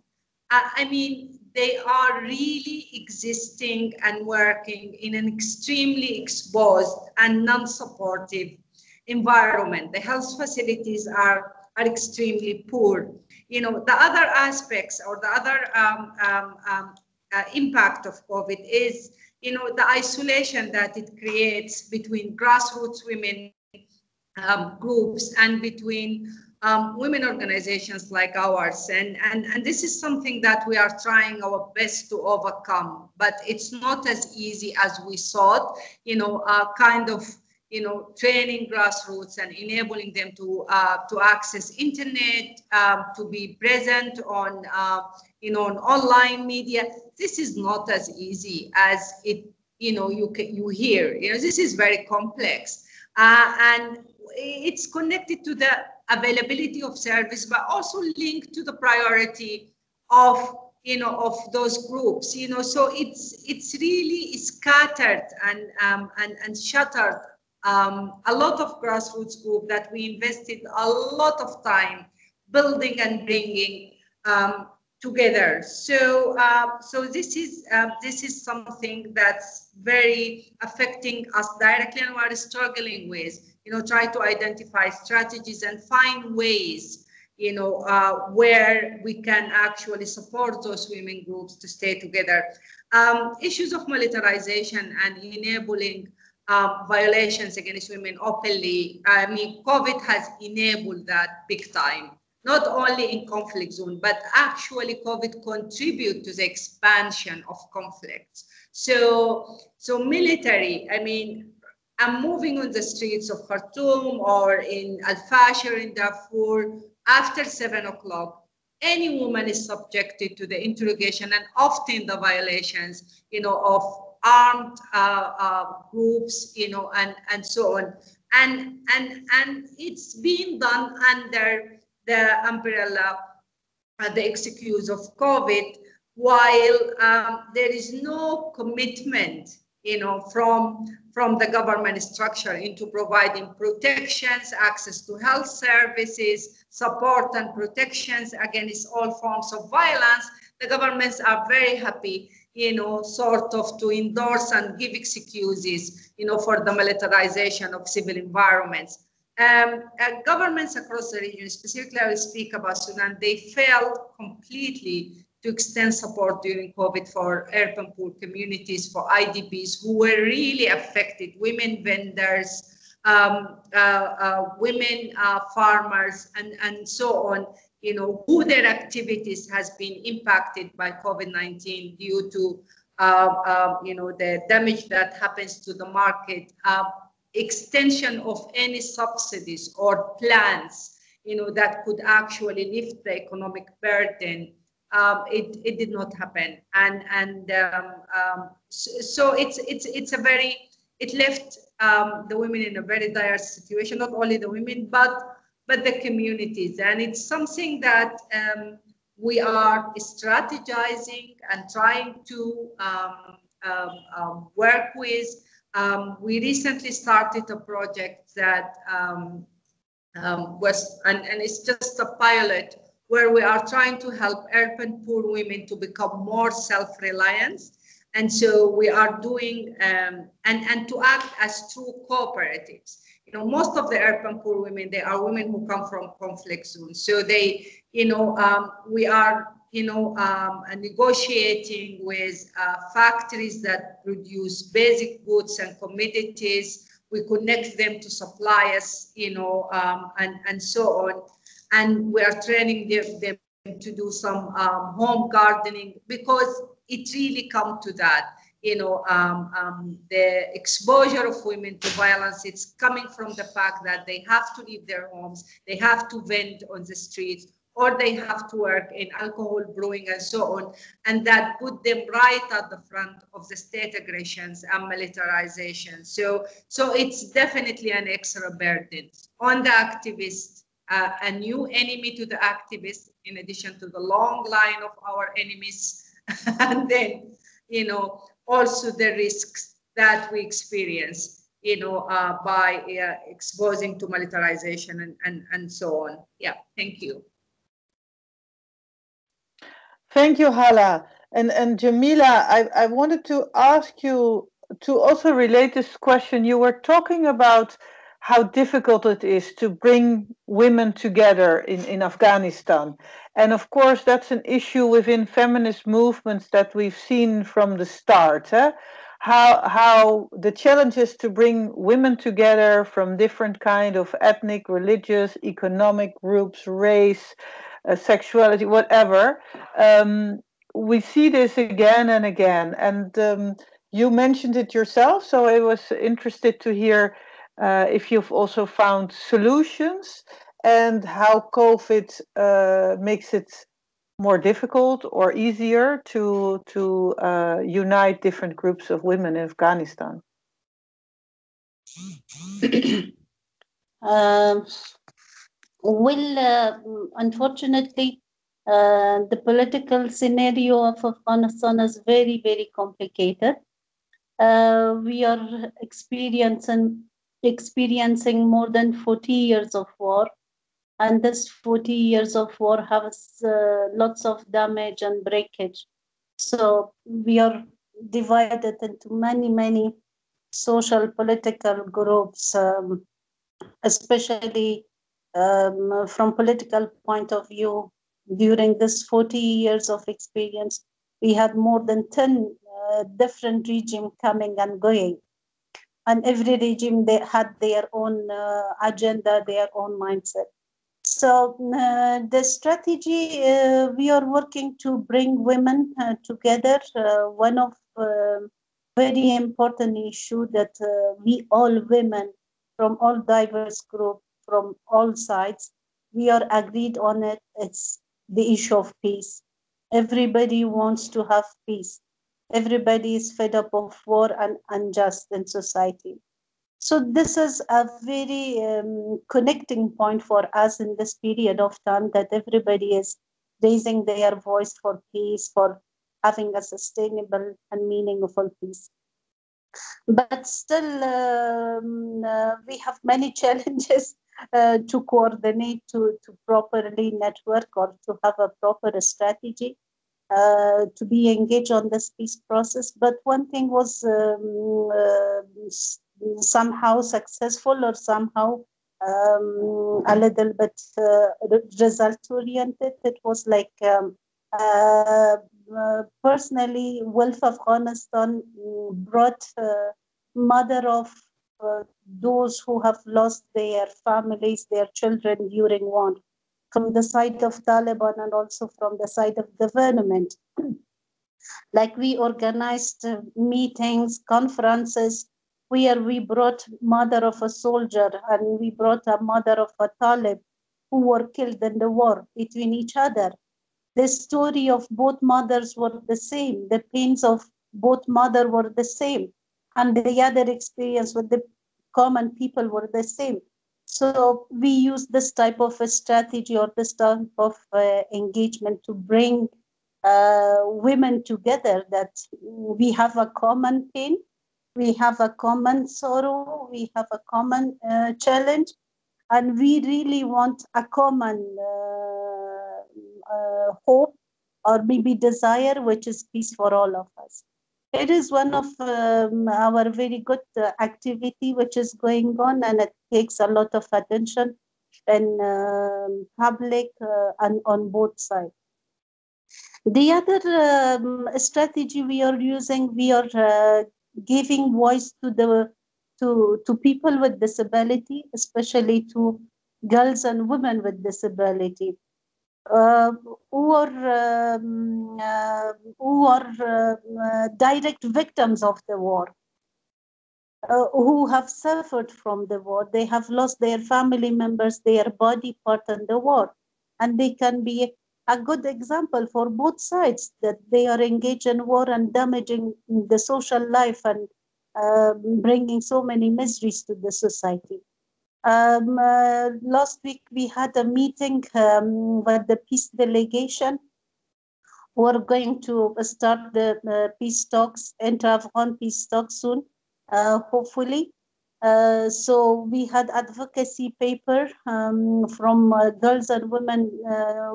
I mean, they are really existing and working in an extremely exposed and non-supportive environment. The health facilities are extremely poor. The other aspects or the other impact of COVID is, the isolation that it creates between grassroots women groups and between women organizations like ours. And this is something that we are trying our best to overcome, but it's not as easy as we thought, kind of, training grassroots and enabling them to access internet, to be present on, on online media. This is not as easy as it, you hear. This is very complex, and it's connected to the availability of service, but also linked to the priority of, of those groups. So it's really scattered and shattered. A lot of grassroots group that we invested a lot of time building and bringing together. So, so this is something that's very affecting us directly, and we're struggling with, try to identify strategies and find ways, where we can actually support those women groups to stay together. Issues of militarization and enabling violations against women openly. I mean, COVID has enabled that big time. Not only in conflict zone, but actually COVID contribute to the expansion of conflicts. So military, I mean, I'm moving on the streets of Khartoum or in Al-Fashir in Darfur after 7 o'clock. Any woman is subjected to the interrogation and often the violations, of armed groups, and so on. And it's being done under the umbrella, the excuse of COVID, while there is no commitment, from the government structure into providing protections, access to health services, support and protections against all forms of violence. The governments are very happy, sort of to endorse and give excuses, for the militarization of civil environments. Governments across the region, specifically I will speak about Sudan, they failed completely to extend support during COVID for urban poor communities, for IDPs who were really affected, women vendors, women farmers, and so on, who their activities has been impacted by COVID-19 due to, the damage that happens to the market, extension of any subsidies or plans, that could actually lift the economic burden. It did not happen, so it left the women in a very dire situation. Not only the women, but the communities, and it's something that we are strategizing and trying to work with. We recently started a project that was, and it's just a pilot, where we are trying to help urban poor women to become more self-reliant. And so we are doing, and to act as true cooperatives. Most of the urban poor women, they are women who come from conflict zones. So they, we are, negotiating with factories that produce basic goods and commodities. We connect them to suppliers, and so on. And we are training them to do some home gardening, because it really comes to that. The exposure of women to violence, it's coming from the fact that they have to leave their homes, they have to vent on the streets, or they have to work in alcohol brewing and so on, and that put them right at the front of the state aggressions and militarization. So it's definitely an extra burden on the activists, a new enemy to the activists, in addition to the long line of our enemies, and then, also the risks that we experience, by exposing to militarization and so on. Yeah, thank you. Thank you, Hala. And Jamila, I wanted to ask you to also relate this question. You were talking about how difficult it is to bring women together in Afghanistan. And of course, that's an issue within feminist movements that we've seen from the start. How the challenges to bring women together from different kind of ethnic, religious, economic groups, race, sexuality, whatever. We see this again and again. And you mentioned it yourself, so I was interested to hear if you've also found solutions and how COVID makes it more difficult or easier to unite different groups of women in Afghanistan. Unfortunately, the political scenario of Afghanistan is very, very complicated. We are experiencing more than 40 years of war. And this 40 years of war has lots of damage and breakage. So we are divided into many social political groups, especially from political point of view. During this 40 years of experience, we had more than 10 different regimes coming and going. And every regime, they had their own agenda, their own mindset. So the strategy, we are working to bring women together. One of very important issue that we all women from all diverse groups, from all sides, we are agreed on it. It's the issue of peace. Everybody wants to have peace. Everybody is fed up of war and unjust in society. So this is a very connecting point for us in this period of time, that everybody is raising their voice for peace, for having a sustainable and meaningful peace. But still, we have many challenges to coordinate, to properly network, or to have a proper strategy to be engaged on this peace process. But one thing was somehow successful, or somehow a little bit result oriented. It was like personally, WILPF Afghanistan brought mother of those who have lost their families, their children during war, from the side of Taliban and also from the side of government. Like we organized meetings, conferences, where we brought mother of a soldier and we brought a mother of a Talib who were killed in the war between each other. The story of both mothers were the same. The pains of both mothers were the same. And the other experience with the common people were the same. So we use this type of a strategy, or this type of engagement, to bring women together, that we have a common pain, we have a common sorrow, we have a common challenge, and we really want a common hope, or maybe desire, which is peace for all of us. It is one of our very good activity which is going on, and it takes a lot of attention in public and on both sides. The other strategy we are using, we are giving voice to people with disability, especially to girls and women with disability, who are direct victims of the war, who have suffered from the war. They have lost their family members, their body part in the war, and they can be a good example for both sides, that they are engaged in war and damaging the social life and bringing so many miseries to the society. Last week we had a meeting with the peace delegation. We're going to start the peace talks, inter-Afghan peace talks soon, hopefully. So we had advocacy paper from girls and women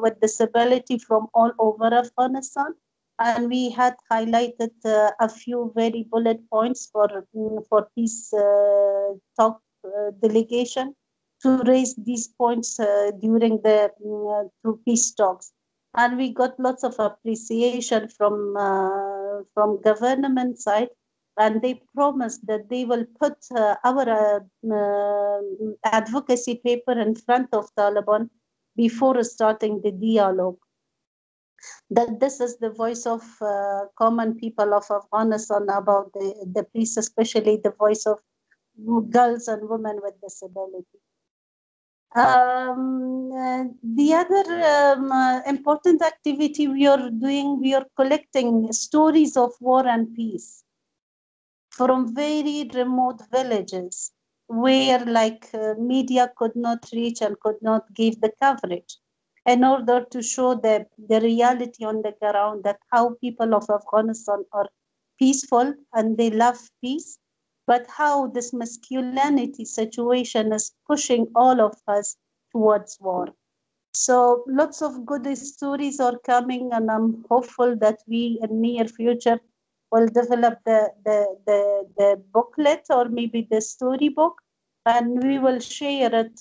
with disability from all over Afghanistan. And we had highlighted a few very bullet points for peace talk delegation to raise these points during the peace talks. And we got lots of appreciation from government side, and they promised that they will put our advocacy paper in front of Taliban before starting the dialogue. That this is the voice of common people of Afghanistan about the peace, especially the voice of girls and women with disability. The other important activity we are doing, we are collecting stories of war and peace from very remote villages where media could not reach and could not give the coverage, in order to show the reality on the ground, that how people of Afghanistan are peaceful and they love peace, but how this masculinity situation is pushing all of us towards war. So lots of good stories are coming, and I'm hopeful that we in near future will develop the booklet or maybe the storybook, and we will share it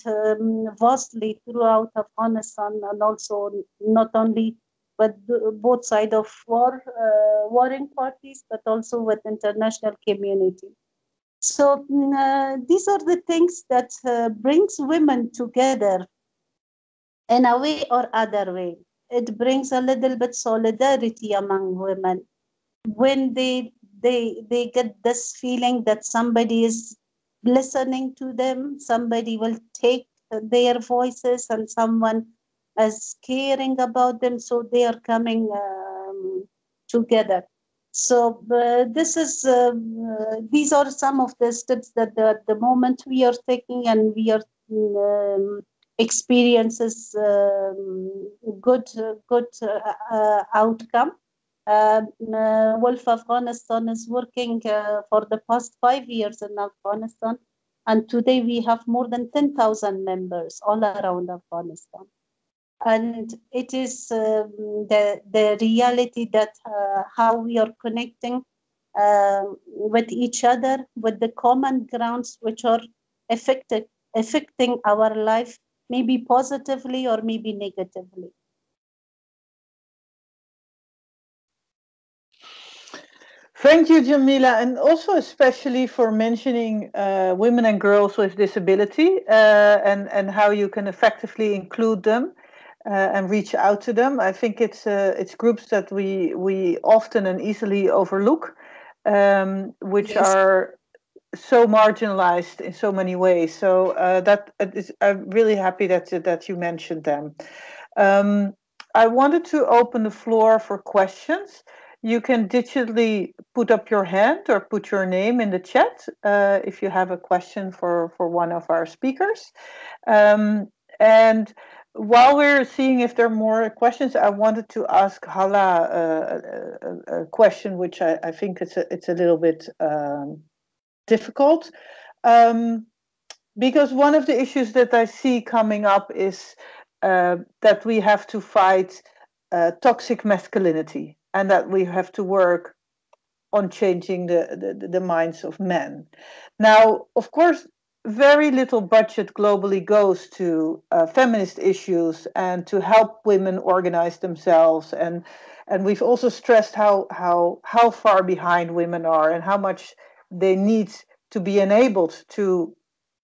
vastly throughout Afghanistan, and also not only with both sides of warring parties, but also with international community. So these are the things that brings women together in a way or other way. It brings a little bit solidarity among women when they get this feeling that somebody is listening to them, somebody will take their voices, and someone is caring about them, so they are coming together. So this is these are some of the steps that the moment we are taking, and we are experiences good outcome. WILPF Afghanistan is working for the past 5 years in Afghanistan, and today we have more than 10,000 members all around Afghanistan. And it is the reality that how we are connecting with each other, with the common grounds which are affecting our life, maybe positively or maybe negatively. Thank you, Jamila, and also especially for mentioning women and girls with disability and how you can effectively include them and reach out to them. I think it's groups that we often and easily overlook, which yes. are so marginalized in so many ways. So I'm really happy that you mentioned them. I wanted to open the floor for questions. You can digitally put up your hand or put your name in the chat if you have a question for one of our speakers. And while we're seeing if there are more questions, I wanted to ask Hala a question, which I think it's a little bit difficult. Because one of the issues that I see coming up is that we have to fight toxic masculinity, and that we have to work on changing the minds of men. Now, of course, very little budget globally goes to feminist issues and to help women organize themselves. And we've also stressed how far behind women are and how much they need to be enabled to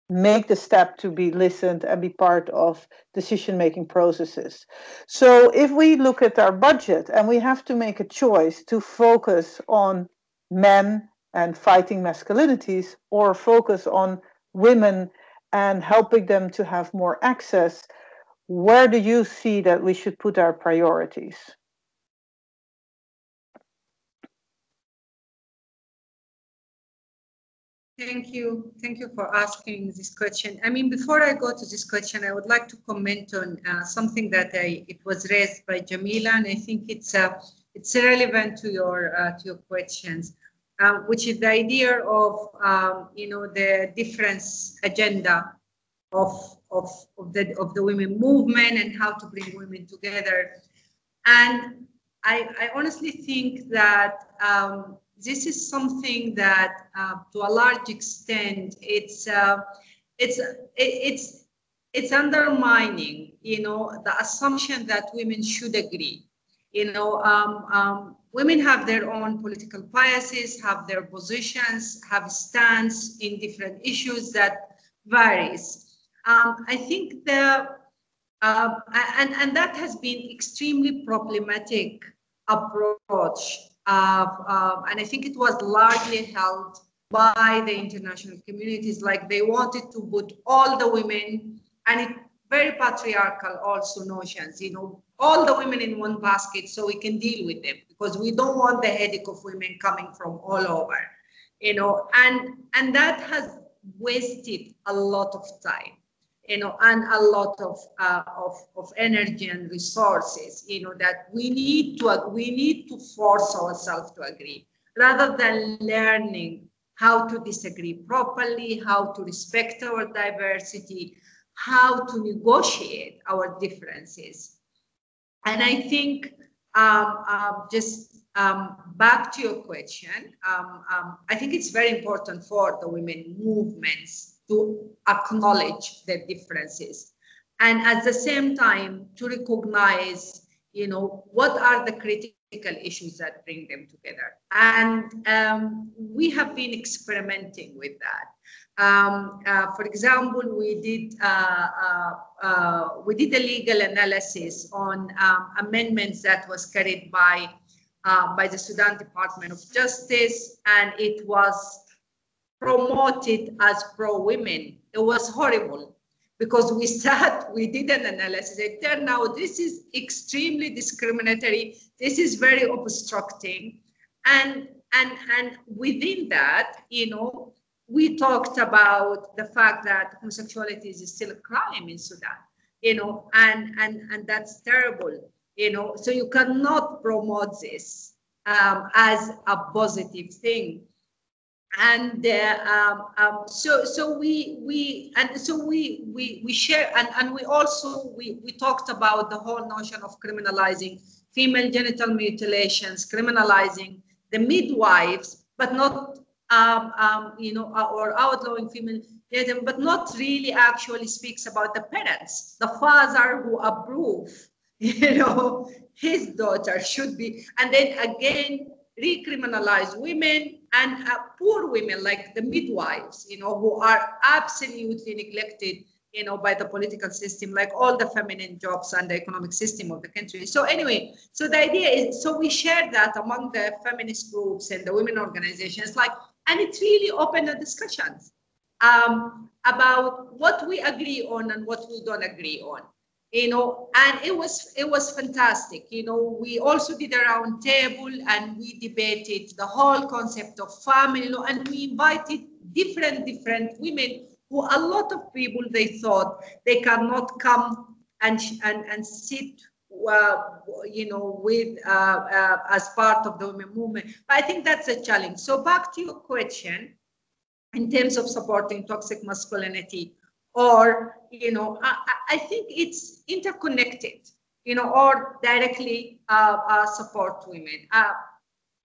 make the step to be listened and be part of decision-making processes. So if we look at our budget and we have to make a choice to focus on men and fighting masculinities, or focus on women and helping them to have more access, where do you see that we should put our priorities? Thank you. Thank you for asking this question. I mean, before I go to this question, I would like to comment on something that it was raised by Jamila, and I think it's relevant to your questions, which is the idea of the difference agenda of the women movement and how to bring women together. And I honestly think that this is something that, to a large extent, it's undermining, the assumption that women should agree. Women have their own political biases, have their positions, have stance in different issues that varies. I think and that has been extremely problematic approach. And I think it was largely held by the international communities, like they wanted to put all the women, and very patriarchal also notions, all the women in one basket so we can deal with them, because we don't want the headache of women coming from all over, and that has wasted a lot of time, and a lot of energy and resources, that we need to force ourselves to agree, rather than learning how to disagree properly, how to respect our diversity, how to negotiate our differences. And I think back to your question, I think it's very important for the women movements to acknowledge their differences, and at the same time to recognize, what are the critical issues that bring them together. And we have been experimenting with that. For example, we did a legal analysis on amendments that was carried by the Sudan Department of Justice, and it was promoted as pro-women. It was horrible because we did an analysis. It turned out this is extremely discriminatory. This is very obstructing, and within that, we talked about the fact that homosexuality is still a crime in Sudan, and that's terrible. So you cannot promote this as a positive thing. And so we share, and we also we talked about the whole notion of criminalizing female genital mutilations, criminalizing the midwives, but not or outlawing female genital, but not really actually speaks about the parents, the father who approve, his daughter should be, and then again recriminalize women and poor women like the midwives, who are absolutely neglected, by the political system, like all the feminine jobs and the economic system of the country. So anyway, so the idea is, so we shared that among the feminist groups and the women organizations, and it really opened the discussions about what we agree on and what we don't agree on. And it was fantastic. We also did a round table and we debated the whole concept of family law, and we invited different women who a lot of people, they thought they cannot come and sit with as part of the women movement. But I think that's a challenge. So back to your question, in terms of supporting toxic masculinity, or, I think it's interconnected, or directly support women.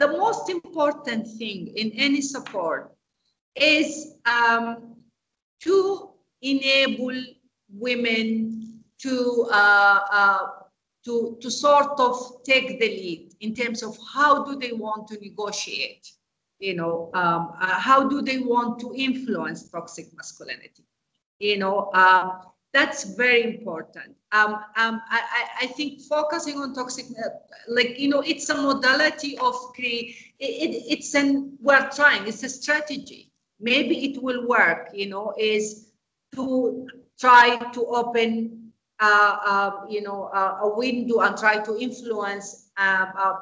The most important thing in any support is to enable women to sort of take the lead in terms of how do they want to negotiate, how do they want to influence toxic masculinity. That's very important. I think focusing on toxic, it's a modality of we're trying, it's a strategy. Maybe it will work, is to try to open, a window and try to influence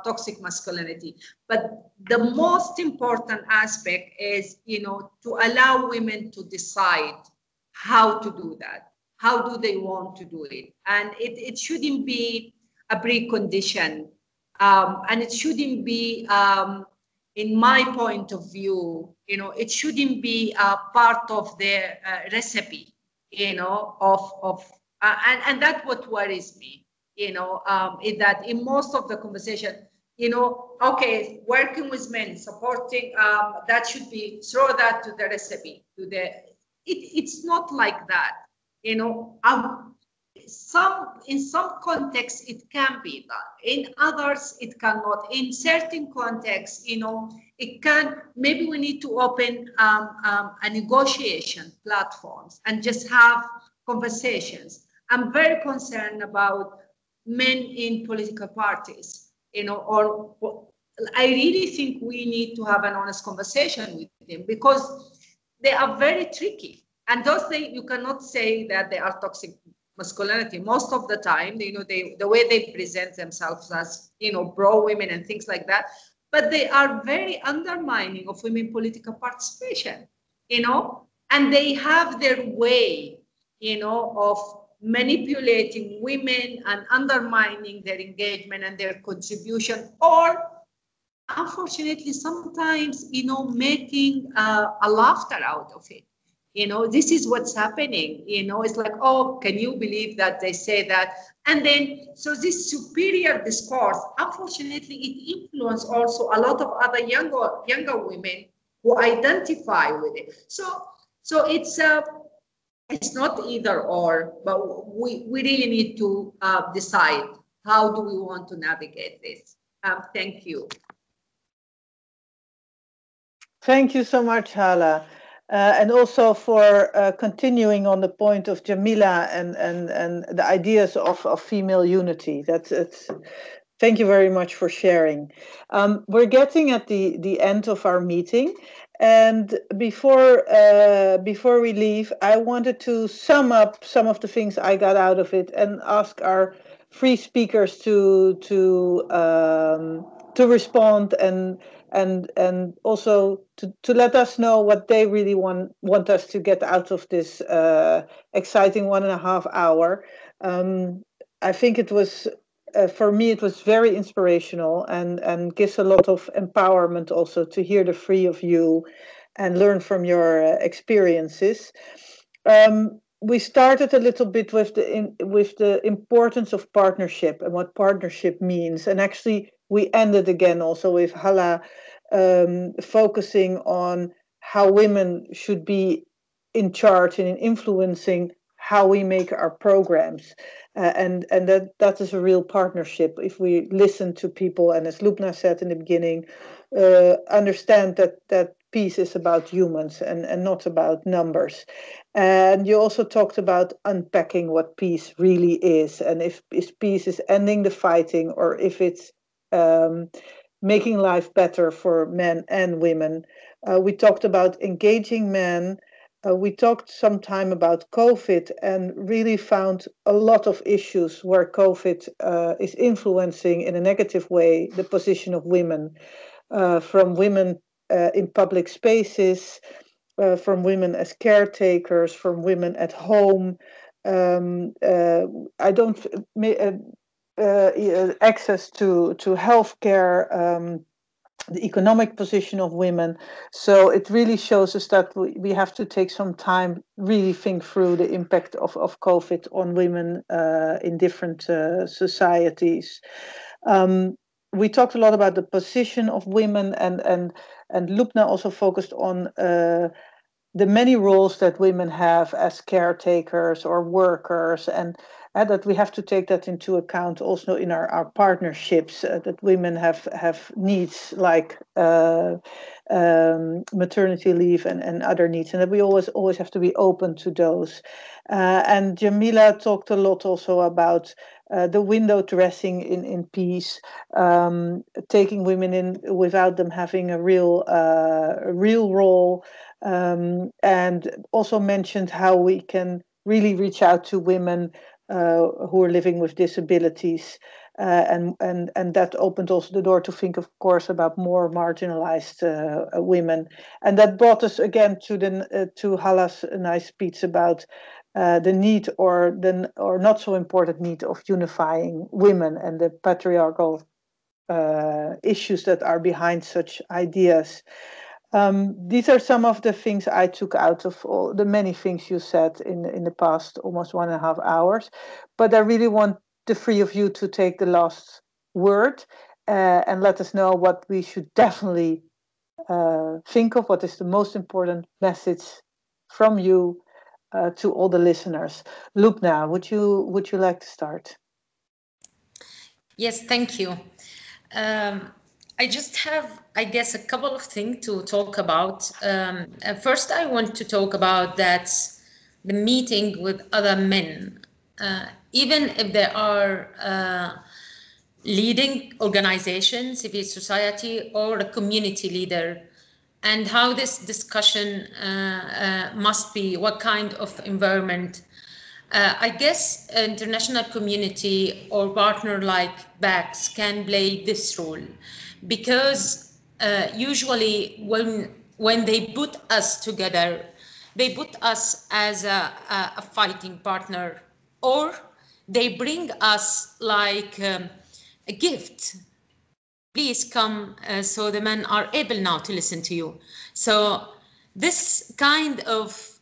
toxic masculinity. But the most important aspect is, to allow women to decide how to do that. How do they want to do it? And it shouldn't be a precondition. And it shouldn't be, in my point of view, it shouldn't be a part of their recipe, and that's what worries me, is that in most of the conversation, okay, working with men, supporting, that should be, throw that to the recipe, it's not like that, in some contexts it can be done, in others it cannot. In certain contexts, it can. Maybe we need to open a negotiation platforms and just have conversations. I'm very concerned about men in political parties, or I really think we need to have an honest conversation with them, because they are very tricky. And those things, you cannot say that they are toxic masculinity. Most of the time, the way they present themselves as, pro women and things like that, but they are very undermining of women political participation, and they have their way, of manipulating women and undermining their engagement and their contribution, or unfortunately, sometimes, making a laughter out of it. You know, this is what's happening. You know, it's like, oh, can you believe that they say that? And then, so this superior discourse, unfortunately, it influences also a lot of other younger women who identify with it. So it's not either or, but we really need to decide how do we want to navigate this. Thank you. Thank you so much, Hala. And also for continuing on the point of Jamila and the ideas of female unity. Thank you very much for sharing. We're getting at the end of our meeting. And before we leave, I wanted to sum up some of the things I got out of it and ask our three speakers to respond and also to let us know what they really want us to get out of this exciting 1.5 hour. I think it was, for me, it was very inspirational and gives a lot of empowerment also to hear the three of you and learn from your experiences. We started a little bit with the importance of partnership and what partnership means, and actually we ended again also with Hala focusing on how women should be in charge and in influencing how we make our programs, and that is a real partnership. If we listen to people, and as Lubna said in the beginning, understand that peace is about humans and not about numbers. And you also talked about unpacking what peace really is, and if peace is ending the fighting or if it's making life better for men and women. We talked about engaging men. We talked some time about COVID and really found a lot of issues where COVID is influencing in a negative way the position of women, from women in public spaces, from women as caretakers, from women at home. I don't access to healthcare, the economic position of women. So it really shows us that we have to take some time, really think through the impact of COVID on women in different societies. We talked a lot about the position of women, and Lubna also focused on the many roles that women have as caretakers or workers, and that we have to take that into account also in our partnerships, that women have needs like maternity leave and other needs, and that we always have to be open to those. And Jamila talked a lot also about the window dressing in peace, taking women in without them having a real role, and also mentioned how we can really reach out to women who are living with disabilities, and that opened also the door to think, of course, about more marginalized women, and that brought us again to Hala's nice speech about the need or not so important need of unifying women and the patriarchal issues that are behind such ideas. These are some of the things I took out of all the many things you said in the past almost 1.5 hours. But I really want the three of you to take the last word and let us know what we should definitely think of. What is the most important message from you to all the listeners? Lubna, would you like to start? Yes, thank you. I just have, I guess, a couple of things to talk about. First, I want to talk about that the meeting with other men, even if they are leading organizations, civil society, or a community leader, and how this discussion must be, what kind of environment. I guess international community or partner like PAX can play this role, because usually when they put us together, they put us as a fighting partner, or they bring us like a gift. Please come, so the men are able now to listen to you. So this kind of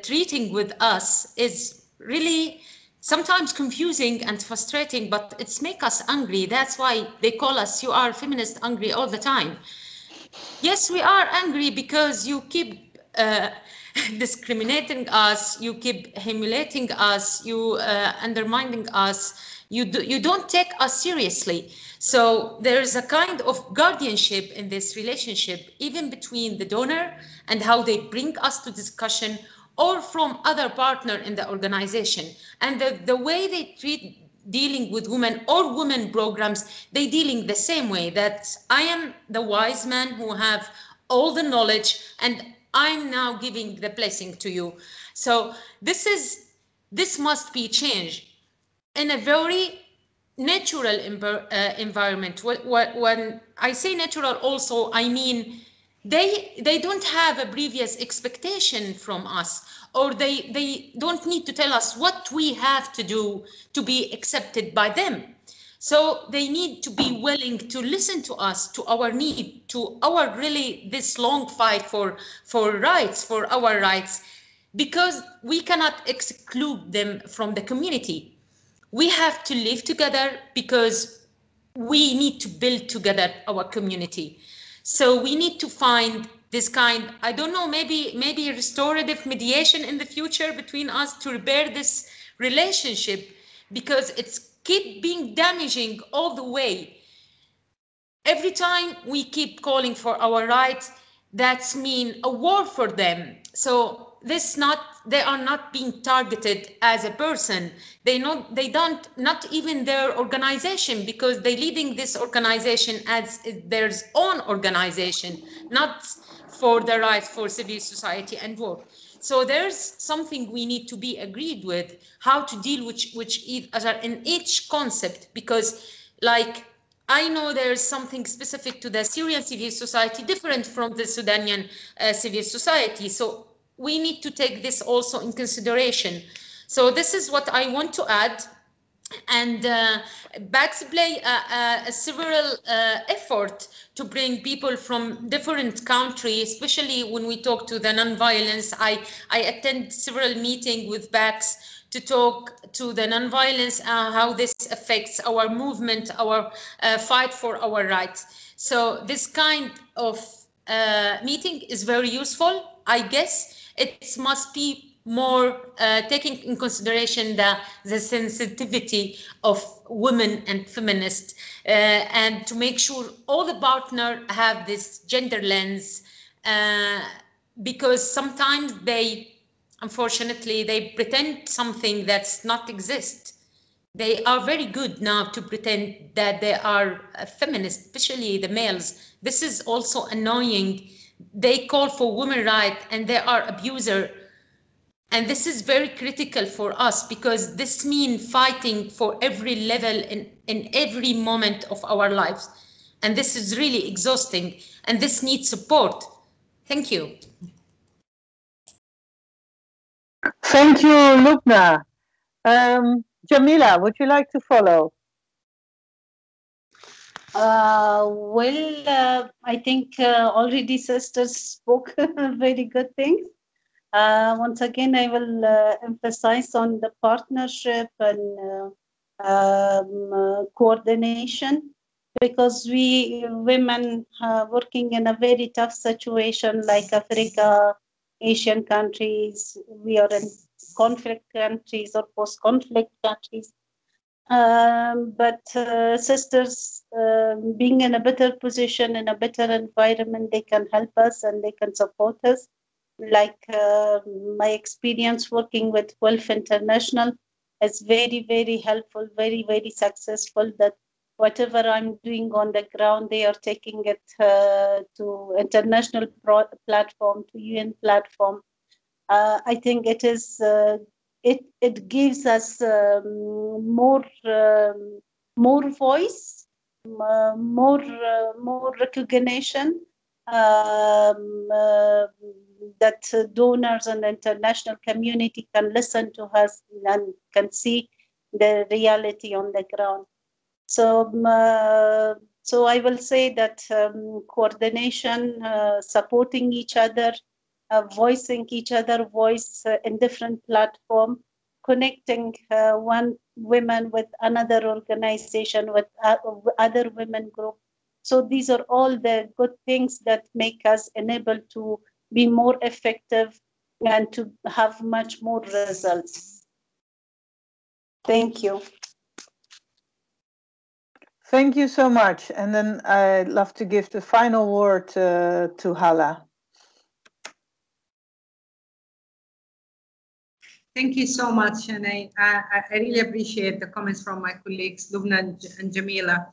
treating with us is really sometimes confusing and frustrating, but it's make us angry. That's why they call us, you are feminist angry all the time. Yes, we are angry because you keep discriminating us, you keep humiliating us, you undermining us, you don't take us seriously. So there's a kind of guardianship in this relationship, even between the donor and how they bring us to discussion, or from other partner in the organization. And the way they treat dealing with women or women programs, they dealing the same way, that I am the wise man who have all the knowledge and I'm now giving the blessing to you. So this must be changed in a very natural environment. When I say natural also, I mean they don't have a previous expectation from us, or they don't need to tell us what we have to do to be accepted by them. So they need to be willing to listen to us, to our need, to our really this long fight for rights, for our rights, because we cannot exclude them from the community. We have to live together because we need to build together our community. So we need to find this kind, I don't know, maybe restorative mediation in the future between us to repair this relationship, because it's keep being damaging all the way. Every time we keep calling for our rights, that's mean a war for them. So they are not being targeted as a person. They don't, not even their organization, because they leading this organization as their own organization, not for the rights for civil society and work. So there's something we need to be agreed with, how to deal with each other in each concept, because like I know there's something specific to the Syrian civil society different from the Sudanian civil society. So we need to take this also in consideration. So this is what I want to add. And PAX play several effort to bring people from different countries, especially when we talk to the non-violence. I attend several meetings with PAX to talk to the non-violence, how this affects our movement, our fight for our rights. So this kind of meeting is very useful. I guess it must be more taking in consideration the sensitivity of women and feminists, and to make sure all the partners have this gender lens, because sometimes unfortunately, they pretend something that's not exist. They are very good now to pretend that they are feminists, especially the males. This is also annoying. They call for women's rights and they are abuser. And this is very critical for us, because this means fighting for every level in every moment of our lives. And this is really exhausting, and this needs support. Thank you. Thank you, Lubna. Jamila, would you like to follow? I think already sisters spoke very good things. Once again, I will emphasize on the partnership and coordination, because we women working in a very tough situation like Africa, Asian countries, we are in conflict countries or post-conflict countries. But sisters being in a better position, in a better environment, they can help us and they can support us. Like my experience working with WILPF International is very, very helpful, very, very successful, that whatever I'm doing on the ground, they are taking it to international platform, to UN platform. I think it is it gives us more voice, more recognition, that donors and the international community can listen to us and can see the reality on the ground. So I will say that coordination, supporting each other, voicing each other voice in different platforms, connecting one women with another organization, with other women group. So these are all the good things that make us enable to be more effective and to have much more results. Thank you. Thank you so much. And then I'd love to give the final word to Hala. Thank you so much, and I really appreciate the comments from my colleagues Lubna and Jamila.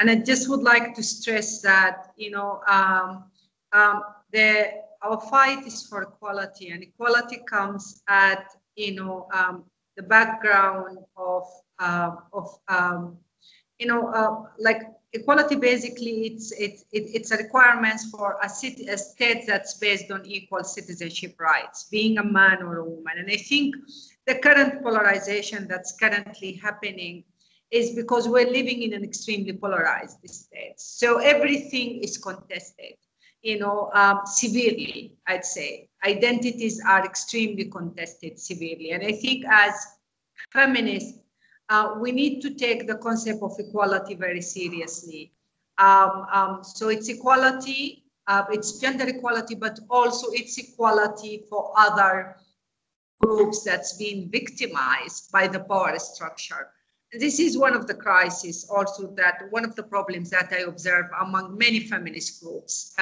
And I just would like to stress that, you know, our fight is for equality, and equality comes at, you know, the background of you know, like equality. Basically, it's a requirement for a state that's based on equal citizenship rights, being a man or a woman. And I think the current polarization that's currently happening is because we're living in an extremely polarized state. So everything is contested, you know, severely, I'd say. Identities are extremely contested severely. And I think as feminists, we need to take the concept of equality very seriously. So it's equality, it's gender equality, but also it's equality for other groups that's been victimized by the power structure. And this is one of the crises also, that one of the problems that I observe among many feminist groups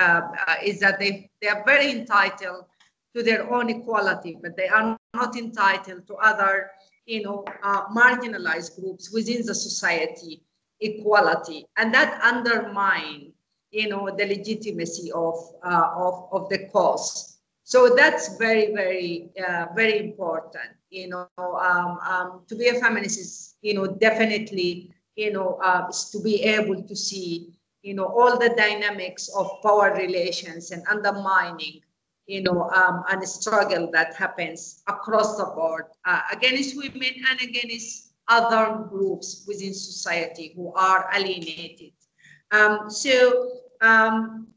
is that they are very entitled to their own equality, but they are not entitled to other, you know, marginalized groups within the society equality, and that undermines, you know, the legitimacy of the cause. So that's very, very, very important. You know, to be a feminist is, you know, definitely, you know, is to be able to see, you know, all the dynamics of power relations and undermining, you know, and struggle that happens across the board against women and against other groups within society who are alienated.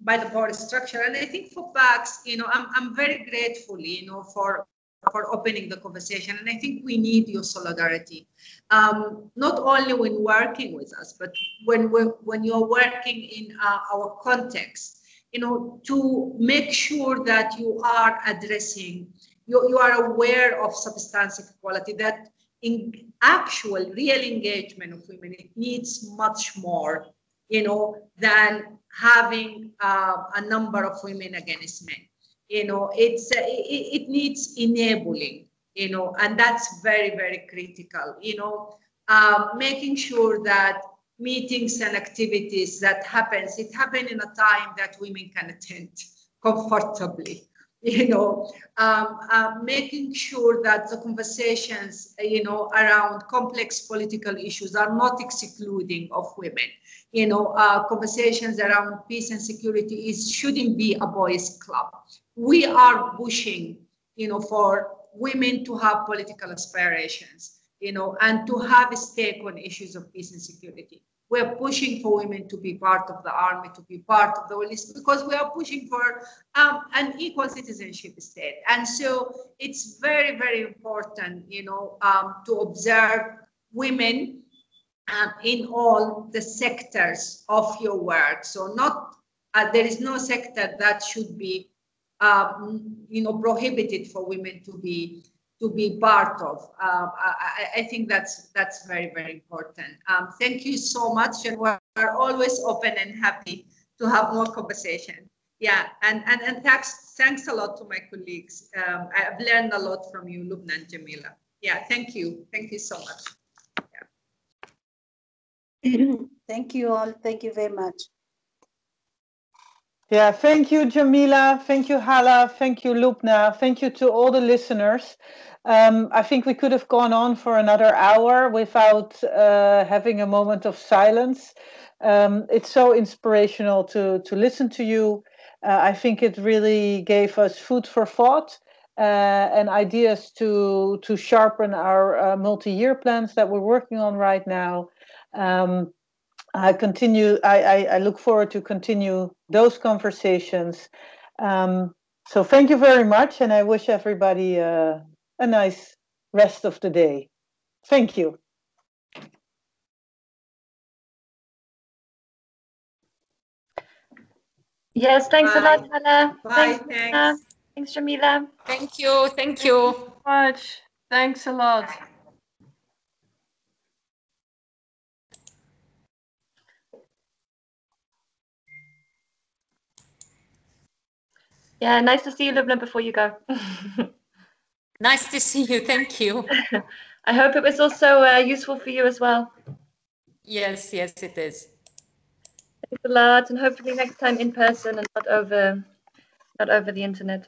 By the power structure. And I think for PAX, you know, I'm very grateful, you know, for opening the conversation. And I think we need your solidarity, not only when working with us, but when you're working in our context, you know, to make sure that you are addressing, you are aware of substantive equality, that in actual real engagement of women, it needs much more, you know, than having a number of women against men. You know, it needs enabling, you know, and that's very, very critical, you know, making sure that meetings and activities that happens, it happen in a time that women can attend comfortably, you know, making sure that the conversations, you know, around complex political issues are not excluding of women. You know, conversations around peace and security shouldn't be a boys' club. We are pushing, you know, for women to have political aspirations, you know, and to have a stake on issues of peace and security. We're pushing for women to be part of the army, to be part of the list, because we are pushing for an equal citizenship state. And so it's very, very important, you know, to observe women in all the sectors of your work. So not there is no sector that should be, you know, prohibited for women to be part of. I think that's very, very important. Thank you so much, and we're always open and happy to have more conversation. Yeah, and thanks a lot to my colleagues. I've learned a lot from you, Lubna and Jamila. Yeah, thank you so much. Thank you all. Thank you very much. Yeah, thank you, Jamila. Thank you, Hala. Thank you, Lubna. Thank you to all the listeners. I think we could have gone on for another hour without having a moment of silence. It's so inspirational to listen to you. I think it really gave us food for thought and ideas to sharpen our multi-year plans that we're working on right now. I look forward to continue those conversations. So thank you very much, and I wish everybody a nice rest of the day. Thank you. Yes, thanks a lot, Hala. Bye, Thanks. Thanks, Jamila. Thank you. Thank you. Thank you so much. Thanks a lot. Yeah, nice to see you, Lubna, before you go. Nice to see you. Thank you. I hope it was also useful for you as well. Yes, yes, it is. Thanks a lot, and hopefully next time in person and not over the internet.